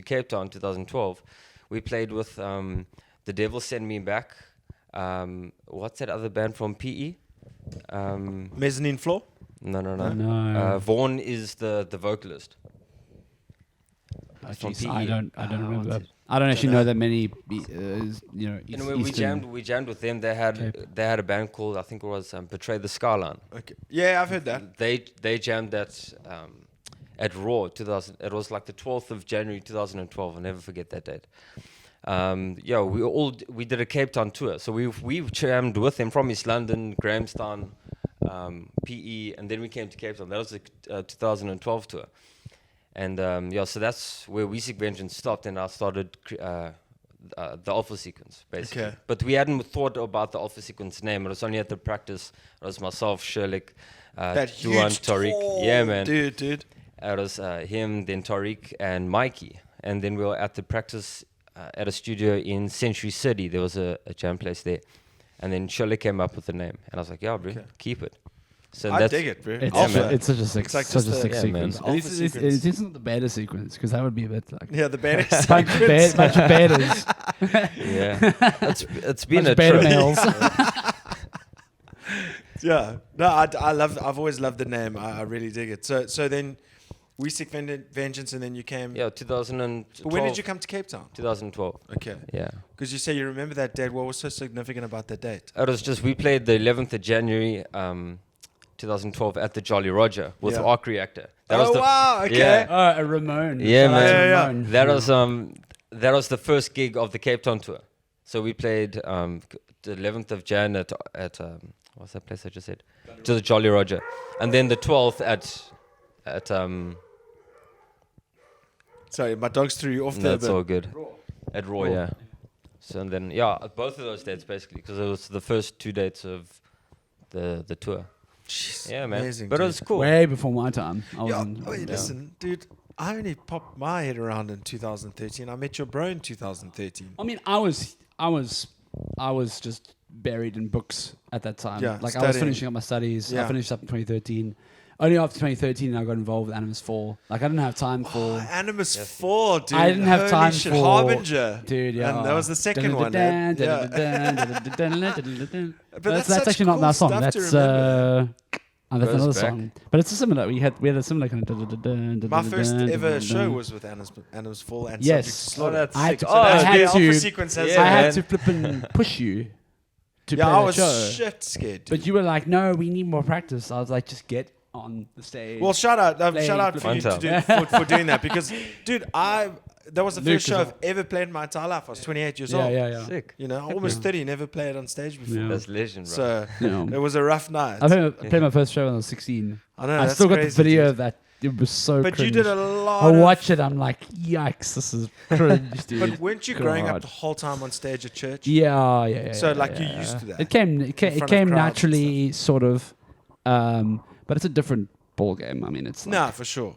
Cape Town, 2012, we played with The Devil Send Me Back. What's that other band from PE? Mezzanine Floor? No. Vaughn is the vocalist. I don't remember. I don't actually know that many. We jammed with them. They had a band called, I think it was Betray the Skyline. Okay. Yeah, I've heard that. They jammed that at Raw 2000. It was like the 12th of January 2012. I'll never forget that date. We did a Cape Town tour. So we jammed with them from East London, Grahamstown, PE, and then we came to Cape Town. That was the 2012 tour. And so that's where We Seek Vengeance stopped, and I started the Alpha Sequence, basically. Okay. But we hadn't thought about the Alpha Sequence name. It was only at the practice. It was myself, Sherlick, That Duan, huge, Tariq. tall Yeah, man. dude. It was him, then Tariq and Mikey. And then we were at the practice at a studio in Century City. There was a jam place there. And then Shirley came up with the name. And I was like, yeah, bro, keep it. So I dig it, bro. It's such a sick, like such a just sick yeah, sequence. man. It's, Alpha it's, it's not the beta sequence because that would be a bit like Yeah, the beta bunch of betas, yeah. It's been bunch a of beta trip. males. Yeah. No, I've always loved the name. I really dig it. So then We Seek Vengeance, and then you came. Yeah, 2012. But when did you come to Cape Town? 2012. Okay. Yeah. Because you say you remember that date. What was so significant about that date? It was just, we played the 11th of January 2012 at the Jolly Roger with Arc Reactor. Wow, okay. Yeah. A Ramon. Yeah, Shout out to man. Ramon. That was the first gig of the Cape Town tour. So we played the 11th of Jan at what's that place I just said? To the Jolly Roger, and then the 12th at Sorry, my dogs threw you off there. that's all good. At Raw, yeah. So and then both of those dates basically, because it was the first 2 dates of the tour. Jeez, Yeah, man. amazing, But it dude. was cool. Way before my time. I was Yeah, in, listen, dude. I only popped my head around in 2013. I met your bro in 2013. I mean, I was just buried in books at that time. Yeah, Like I was studying. finishing up my studies. Yeah. I finished up in 2013. Only after 2013 I got involved with Animus 4. Like I didn't have time for. Animus 4, dude. I didn't have Holy time shit, for Harbinger. Dude, yeah. And that was the second one. Yeah. But that's that's such actually not cool that song. stuff to That's remember. that's Goes another back. song. But it's a similar. We had a similar kind of. My first ever show was with Animus 4 and Yes. Subject to Slaughter. that's I had sick. to- Oh, I that's had good. the to- Alpha sequence has Yeah, I had man. to flip and push you to Yeah, play I the was show. shit scared, dude. But you were like, no, we need more practice. I was like, just get on the stage. Well, shout out for One you time. for doing that, because, dude, that was the Luke first show as I've ever played in my entire life. I was 28 years yeah, old. yeah. Sick. You know, almost 30, never played on stage before. Yeah. That's legend, bro. So Yeah. it was a rough night. I played my first show when I was 16. I know, I that's still got the crazy, video dude. of that. It was so But cringe. you did a lot. I watch it, I'm like, yikes, this is cringe, dude. But weren't you growing up God. the whole time on stage at church? Yeah. So, yeah, like, yeah, you're used to that. It came front of came crowds and naturally, sort of, but it's a different ball game. I mean, it's like, Nah, for sure.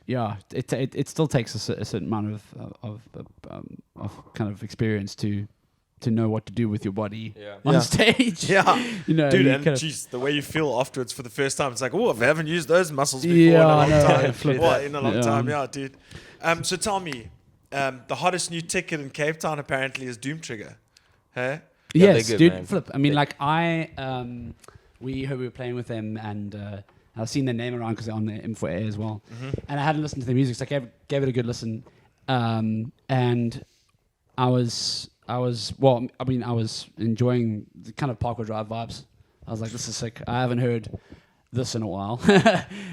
yeah, it still takes a certain amount of kind of experience to know what to do with your body on Yeah. stage. Yeah. You know, Dude, you and kind of- jeez, the way you feel afterwards for the first time, it's like, oh, I haven't used those muscles before Yeah, in a I long know, time. flip Well, that. in a long Yeah. time, yeah, dude. So tell me, the hottest new ticket in Cape Town apparently is Doom Trigger. Hey? Yeah, yes, they're good, dude. man. Flip. I mean, like we heard we were playing with them, and I've seen their name around because they're on the M4A as well. And I hadn't listened to their music, so I gave it a good listen. And I was enjoying the kind of Parkway Drive vibes. I was like, this is sick. I haven't heard this in a while.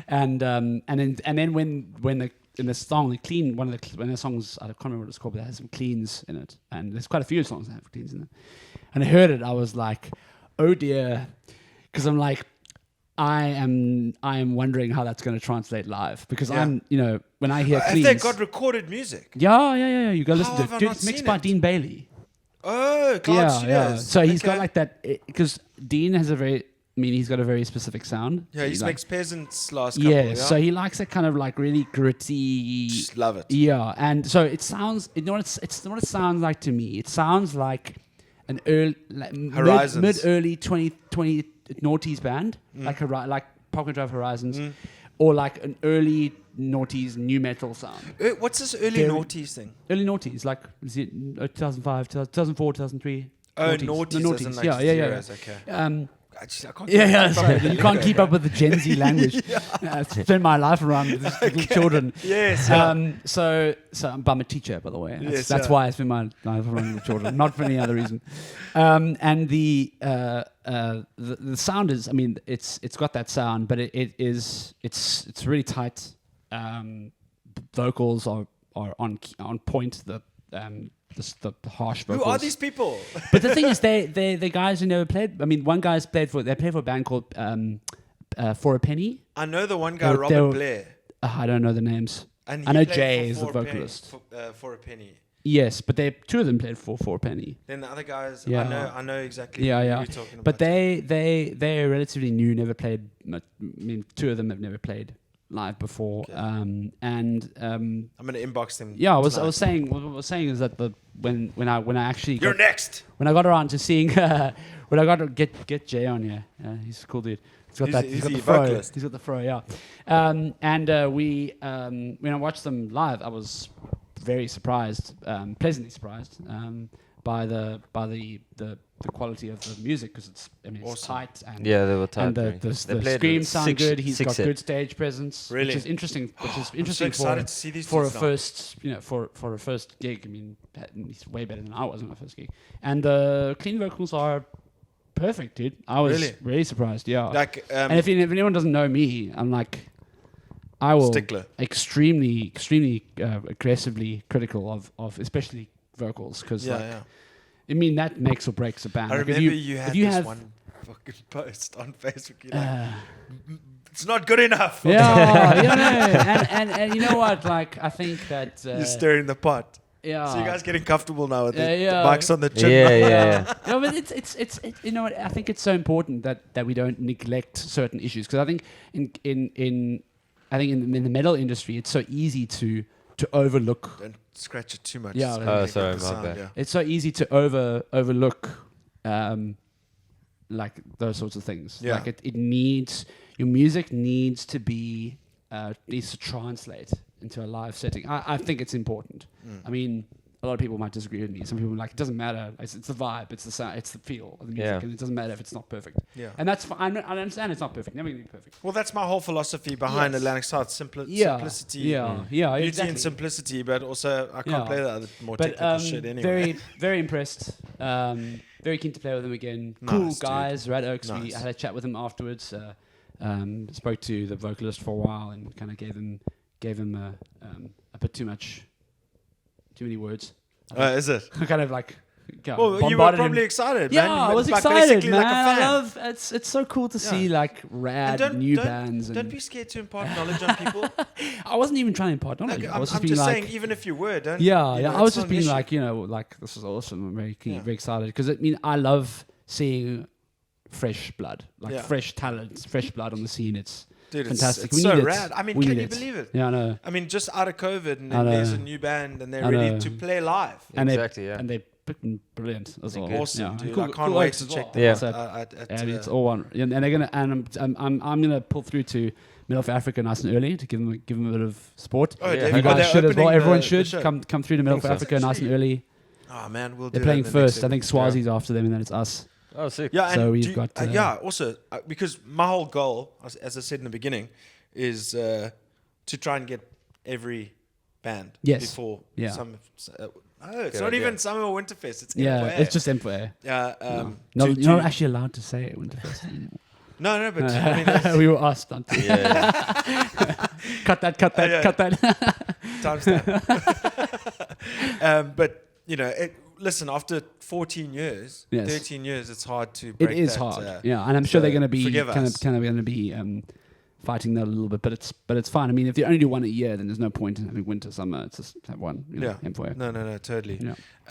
and then when the song, the clean, one of the songs, I can't remember what it's called, but it has some cleans in it, and there's quite a few songs that have cleans in it. And I heard it, I was like, oh dear, because I'm like, I am wondering how that's going to translate live, because Yeah. I'm, when I hear Have cleans, they got recorded music? yeah, you go listen How to have I it. Dude, not it's mixed seen by it? Dean Bailey. Oh, Cloud Studios. So he's got Okay. like that, because Dean has he's got a very specific sound. Yeah, he He's makes peasants last couple. yeah, so he likes that kind of like really gritty. Just love it. Yeah, and so it sounds. You know what what it sounds like to me. It sounds like an early, Horizons. mid early 2020 noughties band, Mm. like Parkway Drive Horizons, or like an early noughties new metal sound. What's this early Very- noughties thing? Early noughties, like is it 2005, 2004, 2003. Oh, noughties, The as noughties. in like yeah. zeros, okay. I can't Yeah, keep up sorry. with You the can't lingo keep here. up with the Gen Z language. I spend my life around with these little children. Yes, yeah. So I'm a teacher, by the way. Yes, That's yeah. why I spend my life around with children, not for any other reason. And the sound is, I mean, it's got that sound, but it's really tight. Vocals are on point. The harsh vocals. Who are these people? But the thing is, they guys who never played. I mean, one guy's played for a band called For a Penny. I know the one guy, They Robert were- Blair. I don't know the names. And I know played Jay for is the For a Penny- vocalist. For a penny. Yes, but two of them played for a penny. Then the other guys, Yeah. I know exactly Yeah, who yeah. you're talking about. But they're relatively new. Never played. I mean, two of them have never played live before. Okay. And I'm gonna inbox them. yeah, I was tonight. saying what I was saying is that when I actually You're next. when I got around to seeing when I got to get Jay on here, he's a cool dude. He's got that. He's got the fro. vocalist? He's got the fro. Yeah. And when I watched them live, I was very surprised, pleasantly surprised, by the quality of the music, because it's Awesome. tight and Yeah, they were tight. and the They played screams sound six- good. He's six got set. good stage presence, Really? which is interesting. I'm so excited to see these for a dudes now. first, for a first gig. I mean, he's way better than I was on my first gig, and the clean vocals are perfect, dude. I was really surprised. Yeah, Like, and if anyone doesn't know me, I'm like, I will Stickler. extremely aggressively critical of especially vocals, because I mean that makes or breaks a band. I Like, remember you had this one fucking post on Facebook. You're like, it's not good enough. Yeah, and you know what? Like, I think that You're stirring the pot. yeah. So you guys getting comfortable now with the yeah. mics on the chin. Yeah. No, but it's you know what? I think it's so important that we don't neglect certain issues, because I think in the metal industry, it's so easy to overlook. Don't scratch it too much. Yeah. It's Oh, gonna make sorry, the my sound, bad. yeah. It's so easy to overlook like those sorts of things. Yeah. Like it needs, your music needs to be needs to translate into a live setting. I think it's important. I mean, a lot of people might disagree with me. Some people are like, it doesn't matter. It's the vibe. It's the sound. It's the feel of the music, and it doesn't matter if it's not perfect. Yeah. And that's fine. I understand it's not perfect. Never gonna be perfect. Well, that's my whole philosophy behind Yes. Atlantic South. Simplicity. Yeah, Beauty exactly. and simplicity, but also I can't Yeah. play the other more But technical shit anyway. very impressed. Very keen to play with them again. Nice, Cool dude. guys, Rad Oaks. Nice. I had a chat with them afterwards. Spoke to the vocalist for a while and kind of gave him a bit too many words. Is it? Kind of like. Well, you were bombarded probably him. excited, Yeah, man. I was Like, excited, basically man. like a fan. I love it's so cool to see like rad And new bands. Don't And be scared to impart knowledge on people. I wasn't even trying to impart knowledge. Like, I was I'm just being just like, saying, even if you were, don't. yeah, you yeah. know, I was it's just not an being issue. like, like this is awesome. I'm very keen, Yeah. very excited, because I mean, I love seeing fresh blood, like Yeah. fresh talent, fresh blood on the scene. It's Dude, fantastic. It's We so need it. rad. I mean, We can need you it. believe it? Yeah, I know. I mean, just out of COVID, and I then know. there's a new band, and they're I ready know. to play live. And Exactly, yeah. and they're freaking brilliant as well. Awesome, Yeah. dude. Cool- I can't cool wait works to as check well. them Yeah. out. So, and it's all one. And they're gonna, and I'm gonna pull through to Middle of Africa nice and early to give them a bit of support. Oh, Yeah. Dave, You Are guys they're should as well. opening Everyone the should show. come through to Middle of Think so. Africa nice and early. Oh man, we'll do They're playing that in the next first. I think episode. Swazi's after them, and then it's us. Oh, sick. Yeah, and So we've do you- got, also because my whole goal, as I said in the beginning, is to try and get every band Yes. before Yeah. some. It's Good not idea. even Summer or Winterfest. It's Yeah, MFA. it's just M4A. Yeah. No, to- you're not to- actually allowed to say it Winterfest anymore. no, but I mean, that's We were asked not to. Yeah. Cut that, yeah. cut that. timestamp. But listen, after 14 years, Yes. 13 years, it's hard to It break is that, hard. Yeah, and I'm sure so they're going to be forgive kind us. of going to be fighting that a little bit, but it's fine. I mean, if they only do one a year, then there's no point in having winter, summer. It's just have one. Yeah. M4A. No, totally.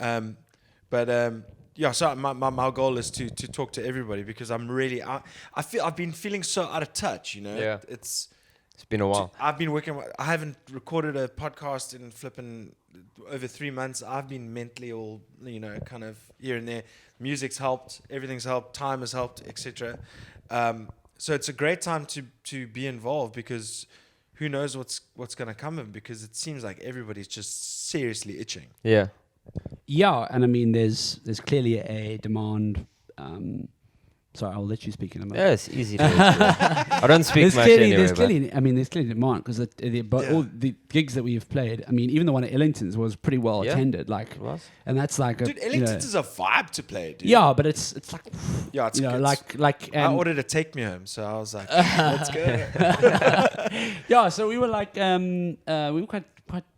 Yeah. Yeah, so my goal is to talk to everybody, because I'm really I feel I've been feeling so out of touch. Yeah. It's been a while. I've been working. I haven't recorded a podcast in flipping over 3 months. I've been mentally all kind of here and there. Music's helped. Everything's helped. Time has helped, etc. So it's a great time to be involved, because who knows what's going to come of it, because it seems like everybody's just seriously itching. Yeah. Yeah, and I mean, there's clearly a demand. Sorry, I'll let you speak in a moment. Yeah, it's easy to I don't speak There's much clearly, anyway. there's but clearly, I mean, there's clearly demand, because all the gigs that we've played. I mean, even the one at Ellington's was pretty well Yeah. attended. Like, It was? and that's like Dude, Ellington's is a vibe to play, dude. yeah, but it's like Yeah, it's you know, good. like I and ordered a take me home, so I was like, let's go. yeah. So we were like we were quite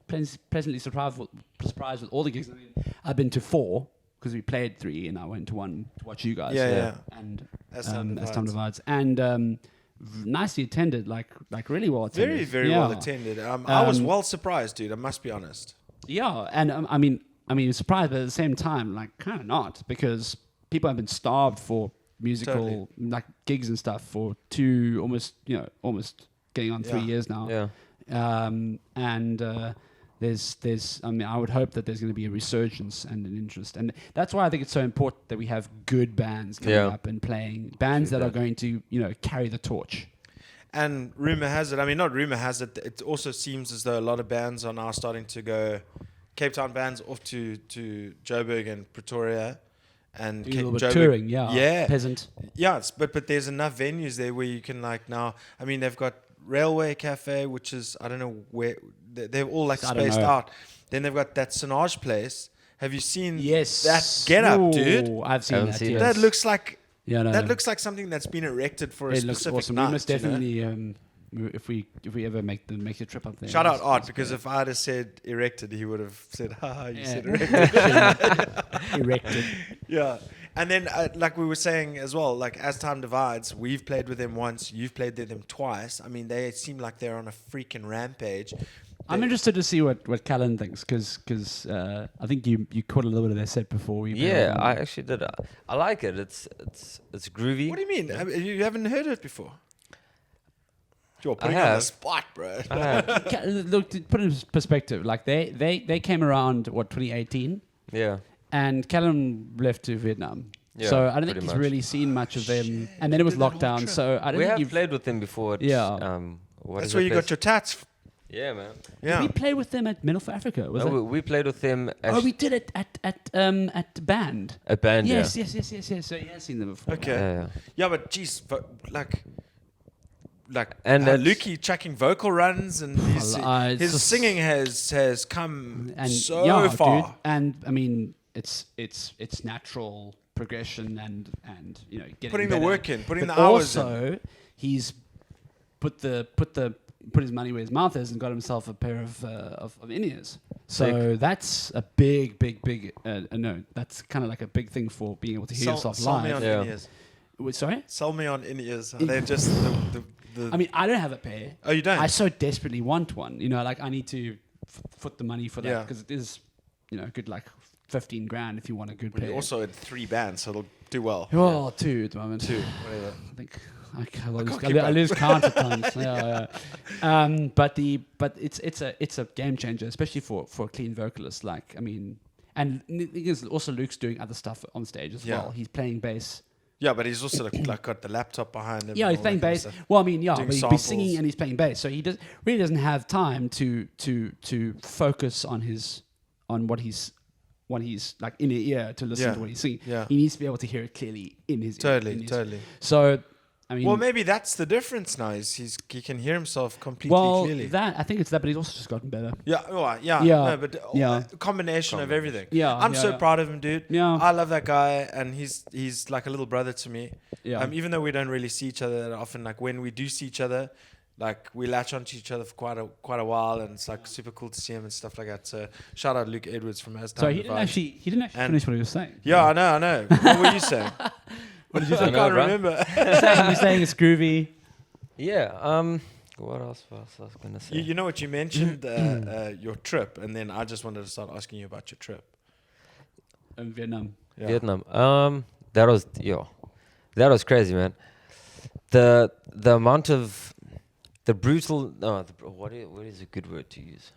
pleasantly surprised with all the gigs. I mean, I've been to 4 because we played 3, and I went to 1 to watch you guys. Yeah. And As Time as time Divides. divides, and nicely attended, like really well attended. Very, very Yeah. well attended. I was well surprised, dude. I must be honest. Yeah, and I mean, I mean, surprised, but at the same time, like, kind of not, because people have been starved for musical like gigs and stuff for almost getting on 3 years now. Yeah. There's I mean, I would hope that there's going to be a resurgence and an interest, and that's why I think it's so important that we have good bands coming up and playing, bands that are going to carry the torch. And rumor has it, it also seems as though a lot of bands are now starting to go, Cape Town bands off to Joburg and Pretoria, and a little bit touring, peasant. Yeah, but there's enough venues there where you can now. I mean, they've got Railway Cafe, which is I don't know where they're all like spaced out. Then they've got that Sinage place. Have you seen that get up, dude? I've seen that. Yes. That looks like that looks like something that's been erected for a specific looks awesome. night. We must definitely if we ever make the trip up there. Shout out Art, because if I'd have said erected, he would have said, "Ha, you said erected." Erected. Yeah. And then, like we were saying as well, like as time divides, we've played with them once, you've played with them twice. I mean, they seem like they're on a freaking rampage. I'm interested to see what Callan thinks, because I think you caught a little bit of their set before. I actually did. I like it. It's groovy. What do you mean? You haven't heard it before? You're putting on the spot, bro. Look, to put it in perspective, like they came around 2018. Yeah. And Callan left to Vietnam. Yeah, so I don't think he's much. really seen much of them. And then it was lockdown, so I don't think you've played with them before. That's where you got your tats. Yeah, man. Yeah. Did we play with them at Middle for Africa? We played with them. We did it at Band. At Band, yes. So you have seen them before. Okay. Yeah, but geez, like and Lukey chucking vocal runs, and his singing has come so far. Dude. And I mean, it's natural progression and getting putting better. The work in, putting but the hours also, in. He's put his money where his mouth is and got himself a pair of in-ears. So that's a big no. That's kind of like a big thing for being able to hear yourself sell live. Me on in-ears. Sorry? Sell me on in-ears. They're just the I mean, I don't have a pair. Oh, you don't? I so desperately want one. Like I need to foot the money for that, because it is, good like 15 grand if you want a good pair. You also had 3 bands, so it'll do well. Oh, 2 at the moment. 2, whatever. I think I lose count at times. Yeah. But it's a game changer, especially for a clean vocalist. Like, I mean, and also Luke's doing other stuff on stage as well. He's playing bass. Yeah, but he's also like got the laptop behind him. Yeah, he's playing bass. Well, I mean, but he's singing and he's playing bass, so he really doesn't have time to focus on what he's like in his ear to listen to what he's singing. Yeah. He needs to be able to hear it clearly in his ear. Totally. So, I mean, well, maybe that's the difference now. He can hear himself completely clearly. I think it's that, but he's also just gotten better. A combination of everything. Yeah, I'm so proud of him, dude. Yeah, I love that guy, and he's like a little brother to me. Yeah. Even though we don't really see each other that often, like when we do see each other, like we latch onto each other for quite a while, and it's like super cool to see him and stuff like that. So shout out Luke Edwards from As Time So he didn't actually finish what he was saying. Yeah, I know. What were you saying? What did you say? I can't remember. You're saying it's groovy. Yeah. What else was I gonna say? You know what you mentioned, your trip, and then I just wanted to start asking you about your trip. In Vietnam. Yeah. Vietnam. That was crazy, man. The amount of the brutal. What is a good word to use?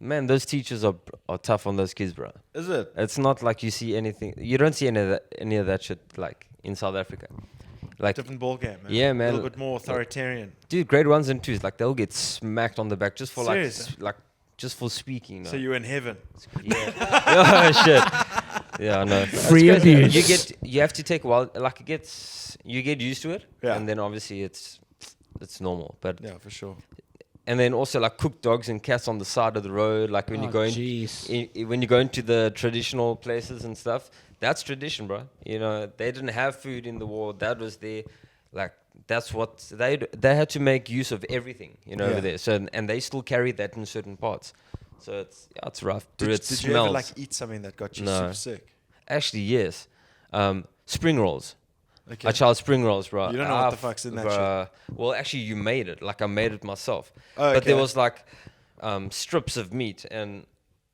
Man, those teachers are tough on those kids, bro. Is it? It's not like you see anything. You don't see any of that shit like in South Africa. Like different ball game, man. Yeah, man. A little bit more authoritarian. Dude, grade 1s and 2s, like they'll get smacked on the back just for just for speaking. So you're in heaven. Yeah. Oh shit. Yeah, no. Free abuse. You have to take a while. Like you get used to it, yeah. And then obviously it's normal. But yeah, for sure. And then also like cooked dogs and cats on the side of the road. Like when you go when you go into the traditional places and stuff, that's tradition, bro. They didn't have food in the war. That was their, like that's what they had to make use of everything, over there. So and they still carry that in certain parts. So it's rough. Did you ever like eat something that got you super sick? Actually, yes. Spring rolls. Okay. I tried spring rolls, bro. You don't know what the fuck's in that shit. Well, actually, you made it. Like, I made it myself. Oh, but there was, like, strips of meat. And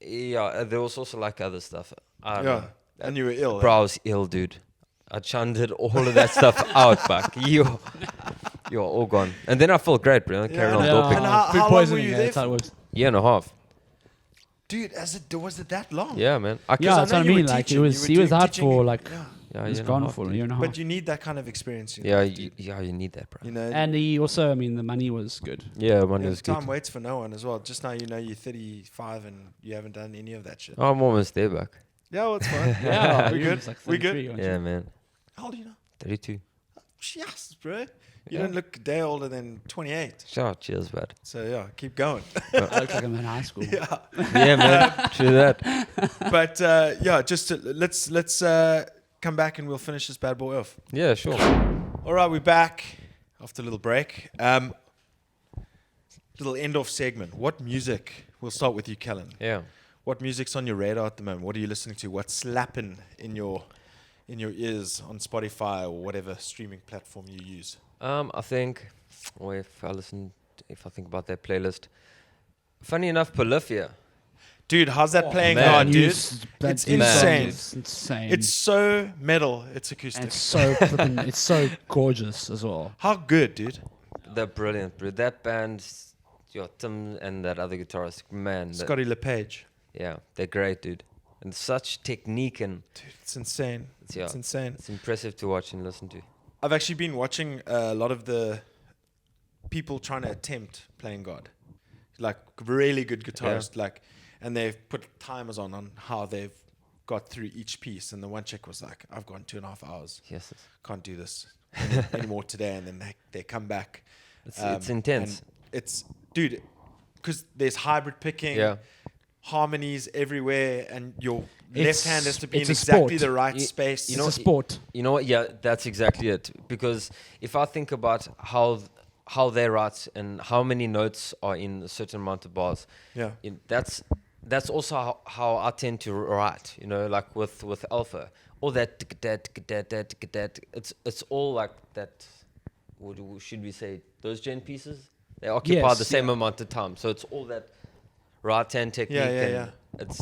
Yeah, there was also like other stuff. I don't know. And you were ill. Bro, I was ill, dude. I chunted all of that stuff out, fuck. You're all gone. And then I felt great, bro. I carried on doping. And how long were poisoning, you yeah, there that's how it for? works. Year and a half. Dude, was it that long? Yeah, man. Yeah, I that's know what I you were mean. Like teaching, he was out for like Yeah, he was year and a gone half, for a dude. year and a half. But you need that kind of experience. Yeah, you need that, bro. You know, And he also, I mean, the money was good. Yeah, money and was good. time waits for no one as well. Just now, you know, you're 35 and you haven't done any of that shit. I'm almost there, back. Yeah, well, it's fine. Yeah, we he good. was like We good. 33, wasn't Yeah, he? man. How old are you now? 32. Yes, bro. You Yeah. don't look a day older than 28. Sure, cheers, bud. So yeah, keep going. I look like I'm in high school. Yeah. Yeah, man. True that. But yeah, just let's come back and we'll finish this bad boy off. Yeah, sure. All right, we're back after a little break. Little end off segment. What music? We'll start with you, Callan. Yeah. What music's on your radar at the moment? What are you listening to? What's slapping in your ears on Spotify or whatever streaming platform you use? I think, or if I think about that playlist, funny enough, Polyphia. Dude, how's that playing man. hard, dude? That It's new song insane. is insane. It's so metal. It's and acoustic. it's so flippin', it's so gorgeous as well. How good, dude? They're brilliant, bro. That band, Tim and that other guitarist, man. Scotty LePage. Yeah, they're great, dude. And such technique and Dude, it's insane. yeah, It's insane. it's impressive to watch and listen to. I've actually been watching a lot of the people trying to attempt playing God, like really good guitarists, like, and they've put timers on how they've got through each piece. And the one chick was like, "I've gone 2.5 hours. Yes, Can't do this anymore today." And then they come back. it's intense. And it's, dude, because there's hybrid picking. Yeah. Harmonies everywhere, and your It's- left hand has to be in it's a exactly sport. the right You- space. It's a sport. You know what? Yeah, that's exactly it. Because if I think about how they write and how many notes are in a certain amount of bars, Yeah. that's also how I tend to write. You know, like with Alpha, all that it's all like that. What should we say? Those gen pieces, they occupy Yes, the same yeah. amount of time. So it's all that right hand technique. Yeah. It's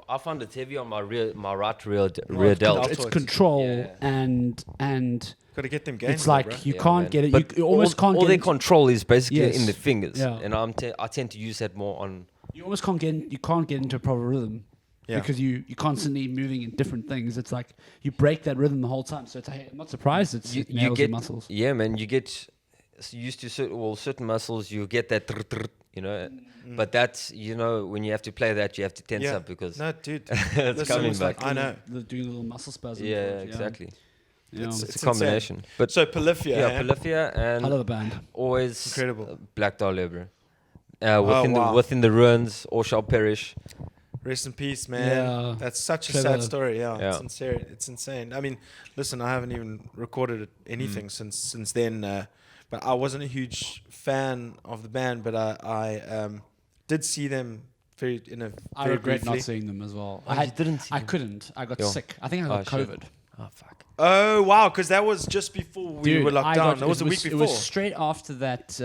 I find it's heavy on my right rear it's delt. It's Altoids. control Yeah. and Got to get them gains. it's though, like bro. you Yeah, can't man. get it. But You almost can't all get their it. control is basically Yes. in the fingers, Yeah. and I tend to use that more on. You almost can't get. You can't get into a proper rhythm. Yeah. Because you're constantly moving in different things. It's like you break that rhythm the whole time. So I'm not surprised it nails your muscles. Yeah, man, you get used to certain muscles. You get that, you know. But that's when you have to play that, you have to tense Yeah. up because No, dude. it's Listen, coming it's back. like- I know. Doing a little muscle spasm. Yeah, for it, exactly. Yeah. It's It's a combination. But So Polyphia. yeah, eh? Polyphia and I love the band. always Incredible. Black Dahlia, bro. wow. Within the ruins, all shall perish. Rest in peace, man. Yeah. That's such a Trevor. sad story. Yeah, Yeah. It's insane. It's insane. I mean, listen, I haven't even recorded anything since then. But I wasn't a huge fan of the band. But I did see them I very regret briefly. not seeing them as well. Oh, you didn't see I them? couldn't. I got Yo. sick. I think I got shit. COVID. Oh fuck. Oh wow, because that was just before we Dude, were locked I down. got- That was a week It before. was straight after that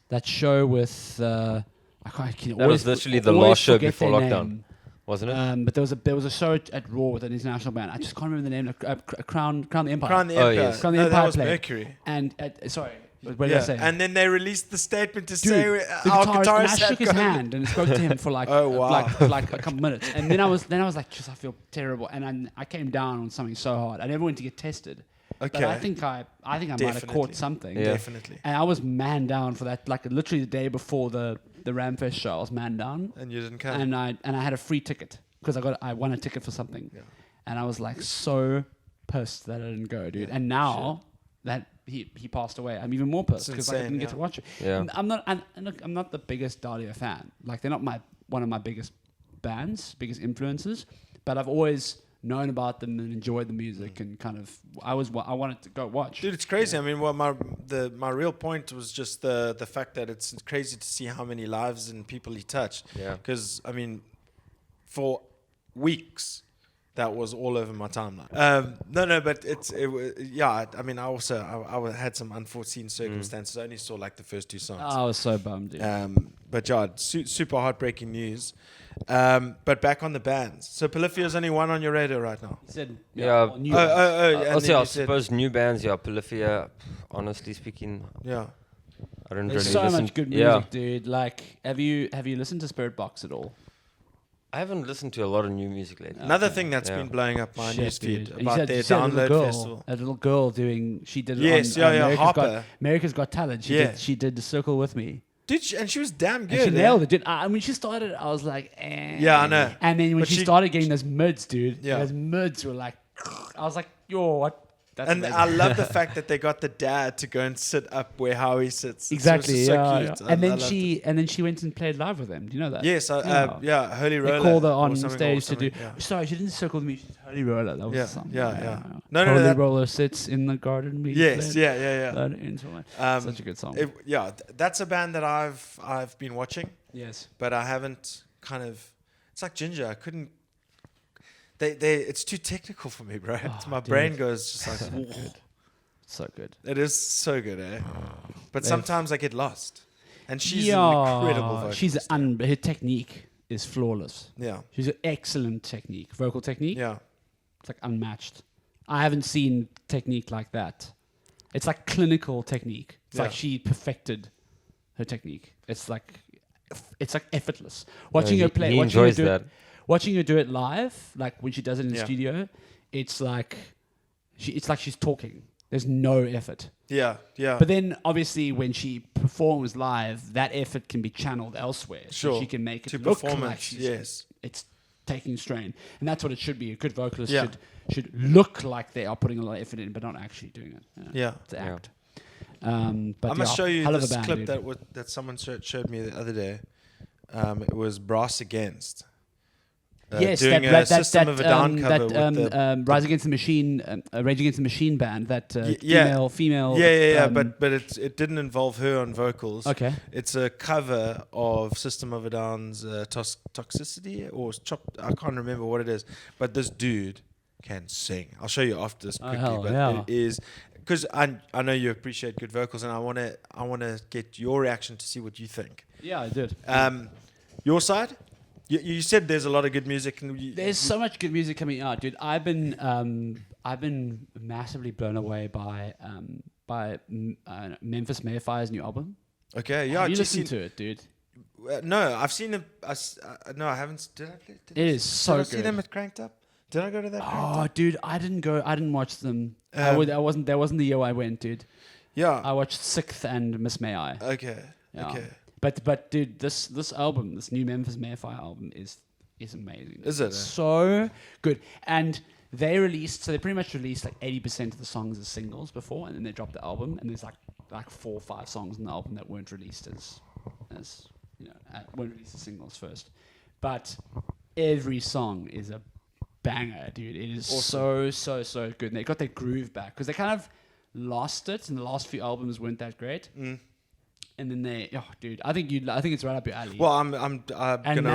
that show with I can't. That was literally the last show before lockdown, wasn't it? But there was a show at Raw with an international band. I just can't remember the name. Crown the Empire. Crown the Oh, Empire. yes. Crown the No, Empire that was played. Mercury. And sorry, what did I say? And then they released the statement to Dude, say the our guitarist, and I guitarist had shook his COVID. hand and spoke to him for like Oh, wow. like a couple minutes, and then I was like, just I feel terrible, and I came down on something so hard. I never went to get tested, but Okay. I think I might have Definitely. caught something. Yeah. Definitely. And I was man down for that, like literally the day before the Ramfest show. I was man down, And you didn't come. and I had a free ticket because I won a ticket for something, Yeah. and I was like so pissed that I didn't go, dude. Yeah, And now that he passed away, I'm even more pissed It's because I insane, didn't get yeah. to watch it. Yeah. And I'm not the biggest Dahlia fan. Like they're not one of my biggest bands, biggest influences, but I've always known about them and enjoyed the music and kind of I wanted to go watch. Dude, it's crazy. I mean, well, my real point was just the fact that it's crazy to see how many lives and people he touched. Yeah. Because I mean, for weeks, that was all over my timeline. No, but I mean, I had some unforeseen circumstances. I only saw like the first 2 songs. I was so bummed, dude. But yeah, super heartbreaking news. But back on the bands. So Polyphia's only one on your radar right now. You said, Yeah. new I suppose new bands, Polyphia, honestly speaking, Yeah. I don't There's really so listen. much good music, dude. Like, have you listened to Spirit Box at all? I haven't listened to a lot of new music lately. Another thing that's been blowing up my Shit, newsfeed dude. And you about said- their you said download festival. A little girl she did it Yes, on Harper. America's Got Talent. She did The Circle with me. Did she? And she was damn good. And she nailed it, dude. When she started, I was like, eh. Yeah, I know. And then when But she started getting those mids, dude, Yeah. those mids were like, I was like, yo, what? That's And amazing. I love the fact that they got the dad to go and sit up where Howie sits. Exactly. So Yeah, cute. yeah. I And then loved it. she went and played live with them. Do you know that? Yes, Holy Roller. They called her or on something, stage to do. yeah. Sorry, she didn't circle with me. She's Holy Roller. That was Yeah, the song. yeah. No, Holy that- Roller sits in the garden. We Yes, played yeah. that instrument. Such a good song. That's a band that I've been watching, Yes. but I haven't kind of. It's like Ginger. I couldn't. It's too technical for me, bro. My brain goes just like. So good. It is so good, eh? But sometimes I get lost, and she's Yeah, an incredible vocalist. her technique is flawless. Yeah, She's an excellent technique, vocal technique. yeah, It's like unmatched. I haven't seen technique like that. It's like clinical technique. It's like Yeah. she perfected her technique. It's like effortless. Watching her play, He watching her enjoys do that. it, watching her do it live, like when she does it in the Yeah. studio, it's like she's talking. There's no effort. yeah. But then, obviously, when she performs live, that effort can be channeled elsewhere. Sure. So she can make it To look performance, like she's, yes. it's taking strain. And that's what it should be. A good vocalist Yeah. should look like they are putting a lot of effort in, but not actually doing it. You know, Yeah. to Yeah. act. But I must show you hell of a this band, clip dude. that someone showed me the other day. It was Brass Against. Yes, doing a System of a Down cover with the Rise Against the Machine, Rage Against the Machine band. That yeah. female. Yeah. But it didn't involve her on vocals. Okay. It's a cover of System of a Down's Toxicity I can't remember what it is. But this dude can sing. I'll show you after this quickly. hell, but yeah. it is because I know you appreciate good vocals, and I wanna get your reaction to see what you think. Yeah, I did. Your side. You said there's a lot of good music. And There's so much good music coming out, dude. I've been massively blown away by Memphis Mayfire's new album. Okay, yeah. Have you just listened to it, dude? No, I've seen them. No, I haven't. Did I? It is so Did I see good. them at Cranked Up? Did I go to that? Cranked Oh, Up? dude, I didn't go. I didn't watch them. I wasn't. That wasn't the year I went, dude. Yeah. I watched Sixth and Miss May I. Okay. Yeah. Okay. But dude, this album, this new Memphis Mayfire album is amazing. Is it? It's so good. And they pretty much released like 80% of the songs as singles before, and then they dropped the album, and there's like 4 or 5 songs in the album that weren't released as weren't released as singles first. But every song is a banger, dude. It is so good. And they got their groove back because they kind of lost it, and the last few albums weren't that great. And then dude, I think it's right up your alley. Well, I'm gonna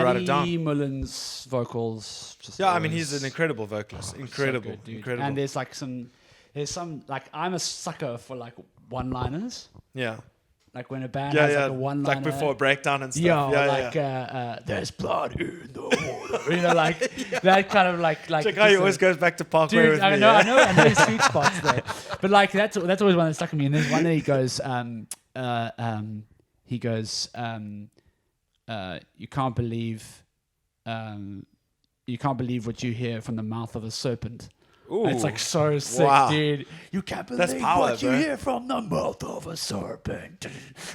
write it down. Maddie Mullen's vocals, just Yeah, I mean he's an incredible vocalist. Incredible, so good, dude. incredible. And there's some like I'm a sucker for like one-liners. yeah. Like when a band Yeah, has yeah. like a one-liner, Like before breakdown and stuff. yeah, there's blood in the water. You know, like that kind of like. Check how he always goes back to Parkway Dude, with I me. know, yeah? I know his sweet spots there. But like that's always one that stuck in me. And there's one that he goes, you can't believe what you hear from the mouth of a serpent. Ooh. It's like so sick, Wow. dude. You can't believe That's power, what you bro. hear from the mouth of a serpent.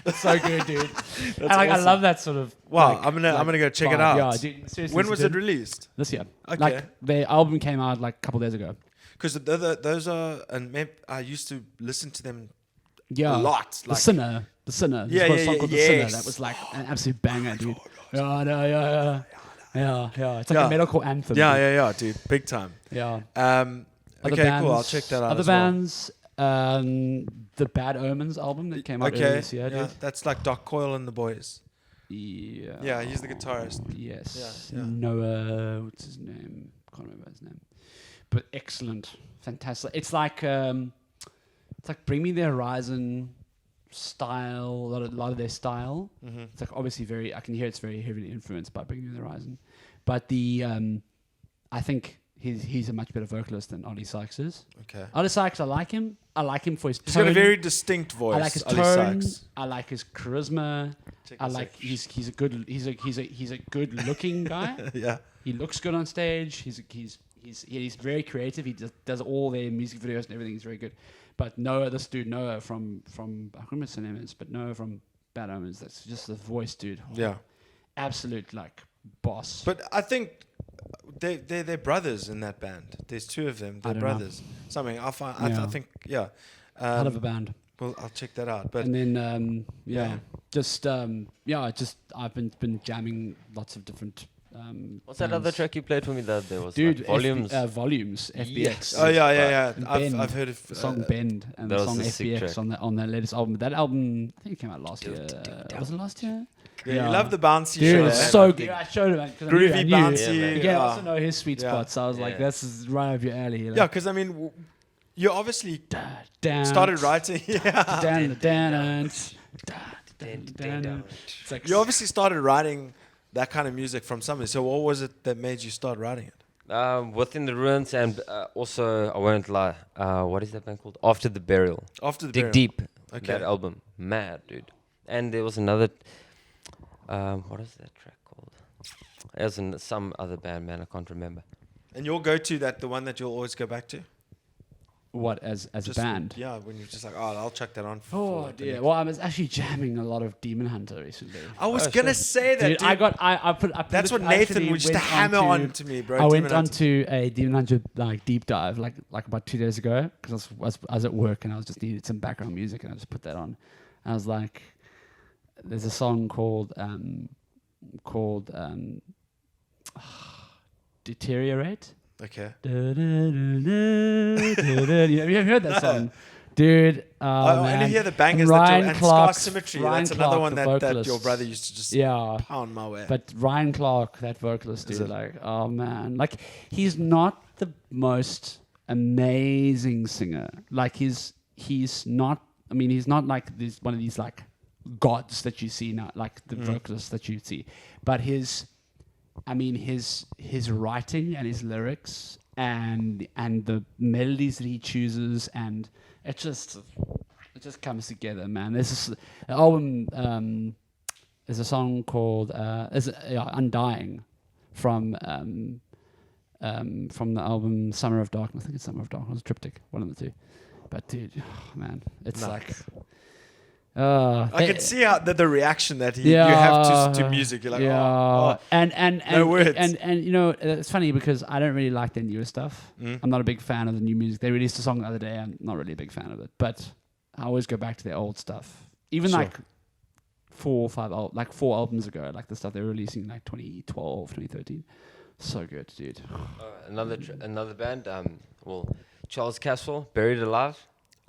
It's so good, dude. And awesome. I love that sort of. Wow, like- I'm gonna go check it vibe. out. Yeah, dude. Seriously, When was dude. it released? This year. Okay. Like the album came out like a couple days ago. Because those are, and I used to listen to them Yeah, a lot. The Like, Sinner. There's Yeah, a yeah, song yeah, called The Sinner yes. that was like an absolute banger, dude. Yeah. It's like Yeah. a medical anthem. yeah, dude, big time. Yeah. Okay, Other cool. I'll bands- check that out. Other as well. bands, the Bad Omens album that came out earlier Okay, this year, yeah, dude. that's like Doc Coyle and the Boys. Yeah. Yeah, he's the guitarist. Yes. Yeah. Noah, what's his name? can't remember his name, but excellent, fantastic. It's like Bring Me the Horizon style, a lot of their style. Mm-hmm. It's like obviously I can hear it's very heavily influenced by Bring Me the Horizon, but I think he's a much better vocalist than Ollie Sykes is. Okay. Ollie Sykes, I like him. I like him for his He's tone. got a very distinct voice. I like his Ollie tone. Sykes. I like his charisma. I like he's a good looking guy. Yeah. He looks good on stage. He's very creative. He does all their music videos and everything. He's very good. But this dude Noah from I can't remember what his name is, but Noah from Bad Omens. That's just the voice, dude. Yeah. Absolute like boss. But I think they're brothers in that band. There's two of them. They're don't brothers. Something I'll find. Yeah. I think yeah. Hell of a band. Well, I'll check that out. But And then I've been jamming lots of different. What's that other track you played for me the other day? Was Dude, like Volumes. Volumes, FBX. Yes. oh yeah. And I've heard of the song Bend and that the was song a sick FBX track. on their latest album. That album, I think it came out last year. Was it last year? Yeah, you love the bouncy Dude, shit. it's eh? so good. I showed him because Groovy, I knew. bouncy. Yeah, man. Again, I ah. also know his sweet Yeah. spots. So I was like, Yeah. this is right up your alley. Like, Yeah, because I mean, you obviously down, started writing. Yeah. down. It's like You obviously started writing that kind of music from something. So what was it that made you start writing it? Within the Ruins, and also, I won't lie, what is that band called? After the Burial. After the Dig burial. Deep. Okay. That album. Mad, dude. And there was another, what is that track called? It was in some other band, man, I can't remember. And your go-to, the one that you'll always go back to? what as a Just- band. Yeah, when you're just like, oh, I'll check that on. For Oh like the dear. next- Well, I was actually jamming a lot of Demon Hunter recently. I was Oh, gonna sure. say that, Dude, dude. I put That's it- what I Nathan actually used to went hammer onto- on to me, bro. I went Demon Hunter. onto a Demon Hunter like deep dive like about 2 days ago because I was at work and I was just needed some background music and I just put that on. And I was like, there's a song called Deteriorate. Okay. Have you heard that song? Dude, Oh, man. and you hear the bangers And that Ryan and Scar Clark's- Symmetry. Ryan That's another Clark, one the that your vocalist. brother used to just Yeah. pound my way. But Ryan Clark, that vocalist, Is dude, it? like, oh man, like he's not the most amazing singer. Like he's not. I mean, he's not like this one of these like gods that you see now, like the vocalists that you see. But his writing and his lyrics and the melodies that he chooses and it just comes together, man. There's this album. There's a song called "Undying" from the album "Summer of Darkness." I think it's "Summer of Darkness," Triptych, one of the two. But dude, man, it's Nice. like. I can see how the reaction that you have to music. You're like, oh. and No words. and you know it's funny because I don't really like their newer stuff. I'm not a big fan of the new music. They released a song the other day. I'm not really a big fan of it, but I always go back to their old stuff. Even Sure. like 4 or 5 4 albums ago, like the stuff they were releasing like 2012, 2013. So good, dude. Another band, Charles Caswell, Buried Alive.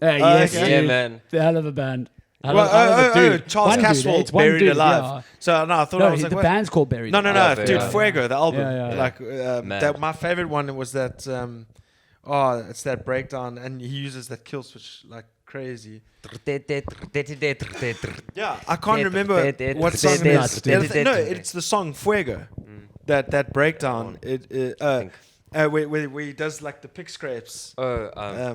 Yes, okay. Yeah, dude. man. The hell of a band. Charles Caswell, It's one Buried dude, Alive. yeah. So no, I thought No, I was like, the what? band's called Buried. No, Alive. Buried dude, Alive. Fuego, the album. Yeah. Like Man. my favorite one was that. It's that breakdown, and he uses that kill switch like crazy. Yeah, I can't remember what song it is. No, it's the song Fuego. That breakdown. Where he does like the pick scrapes. Yeah,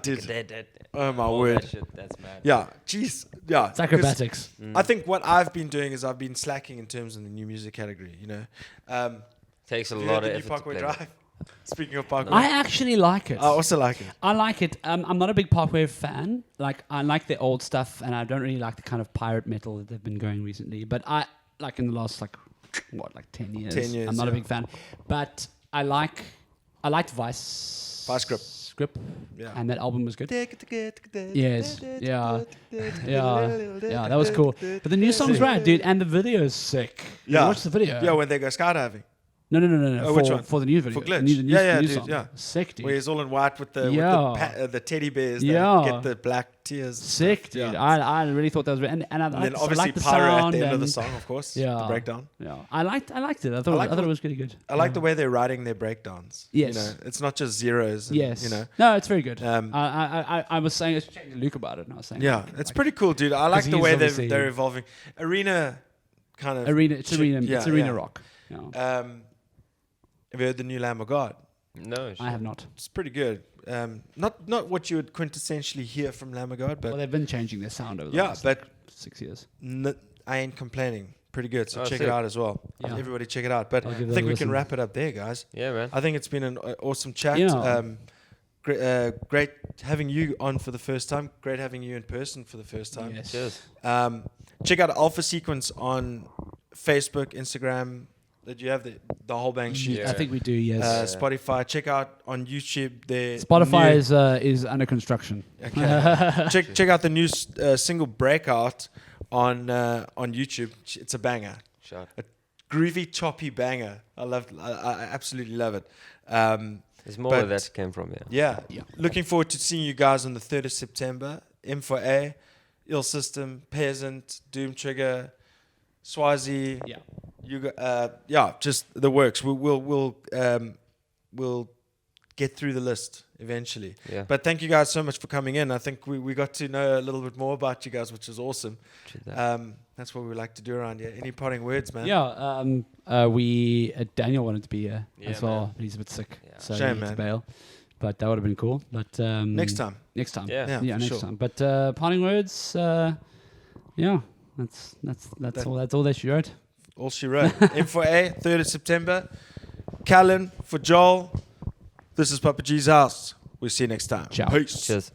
dude. Oh my All word. that shit, that's mad. Yeah, jeez. Yeah. It's acrobatics. I think what I've been doing is I've been slacking in terms of the new music category. You know, Takes a have you lot heard of the new effort to Parkway play. Drive. Speaking of Parkway, I actually like it. I also like it. I like it. I'm not a big Parkway fan. Like I like their old stuff, and I don't really like the kind of pirate metal that they've been going recently. But I like in the last 10 years. 10 years, I'm not a yeah. big fan, but I liked Vice Grip, Yeah. and that album was good. Yes. Yeah, that was cool. But the new song's right, dude, and the video's sick. You Yeah. watch the video. Yeah, when they go skydiving. No. Oh, which one? For the news video. For Glitch. The new Dude, song. yeah. Sick, dude. Where he's all in white with the the teddy bears that Yeah. get the black tears. and Sick, stuff. dude. Yeah. I really thought that was and I And then liked, obviously I liked the pyro at sound the end of the and- song, of course. Yeah. The breakdown. Yeah, I liked it. I thought it was really good. I like the way they're writing their breakdowns. Yes. You know, it's not just zeros. And, Yes. You know. No, it's very good. I I was saying, I was chatting to Luke about it, and I was saying, Yeah, like, it's pretty cool, dude. I like the he's way obviously- they're evolving. Arena kind of arena. It's arena. yeah, it's arena yeah. rock. Yeah. Have you heard the new Lamb of God? No, I have not. It's pretty good. Not what you would quintessentially hear from Lamb of God, but Well, they've been changing their sound over the yeah, last but 6 years. I ain't complaining. Pretty good. So Oh, check sick. it out as well. Yeah. Everybody check it out. But I'll I give that think a we can listen. wrap it up there, guys. Yeah, man. I think it's been an awesome chat. Yeah. Great having you on for the first time. Great having you in person for the first time. Yes. Cheers. Check out Alpha Sequence on Facebook, Instagram. Did you have the whole bang sheet? Yeah. I think we do. Yes. Spotify. Check out on YouTube. Their Spotify new- is under construction. Okay. check out the new single Breakout on YouTube. It's a banger. Shot. A groovy, choppy banger. I absolutely love it. There's more But- where that came from, yeah. Yeah. Yeah. Looking forward to seeing you guys on the 3rd of September. M4A, Ill System, Peasant, Doom Trigger, Swazi. Yeah. Just the works. We'll get through the list eventually. Yeah. But thank you guys so much for coming in. I think we got to know a little bit more about you guys, which is awesome. That's what we like to do around here. Any parting words, man? Yeah. Daniel wanted to be here Yeah, as well, man. but he's a bit sick, Yeah. so Shame, he had to man. bail. But that would have been cool. But Next time. Next time. Yeah. Yeah, for next sure. time. But parting words. Yeah. That's all that she wrote. All she wrote. M4A, 3rd of September. Callan for Joel. This is Papa G's house. We'll see you next time. Ciao. Peace. Cheers.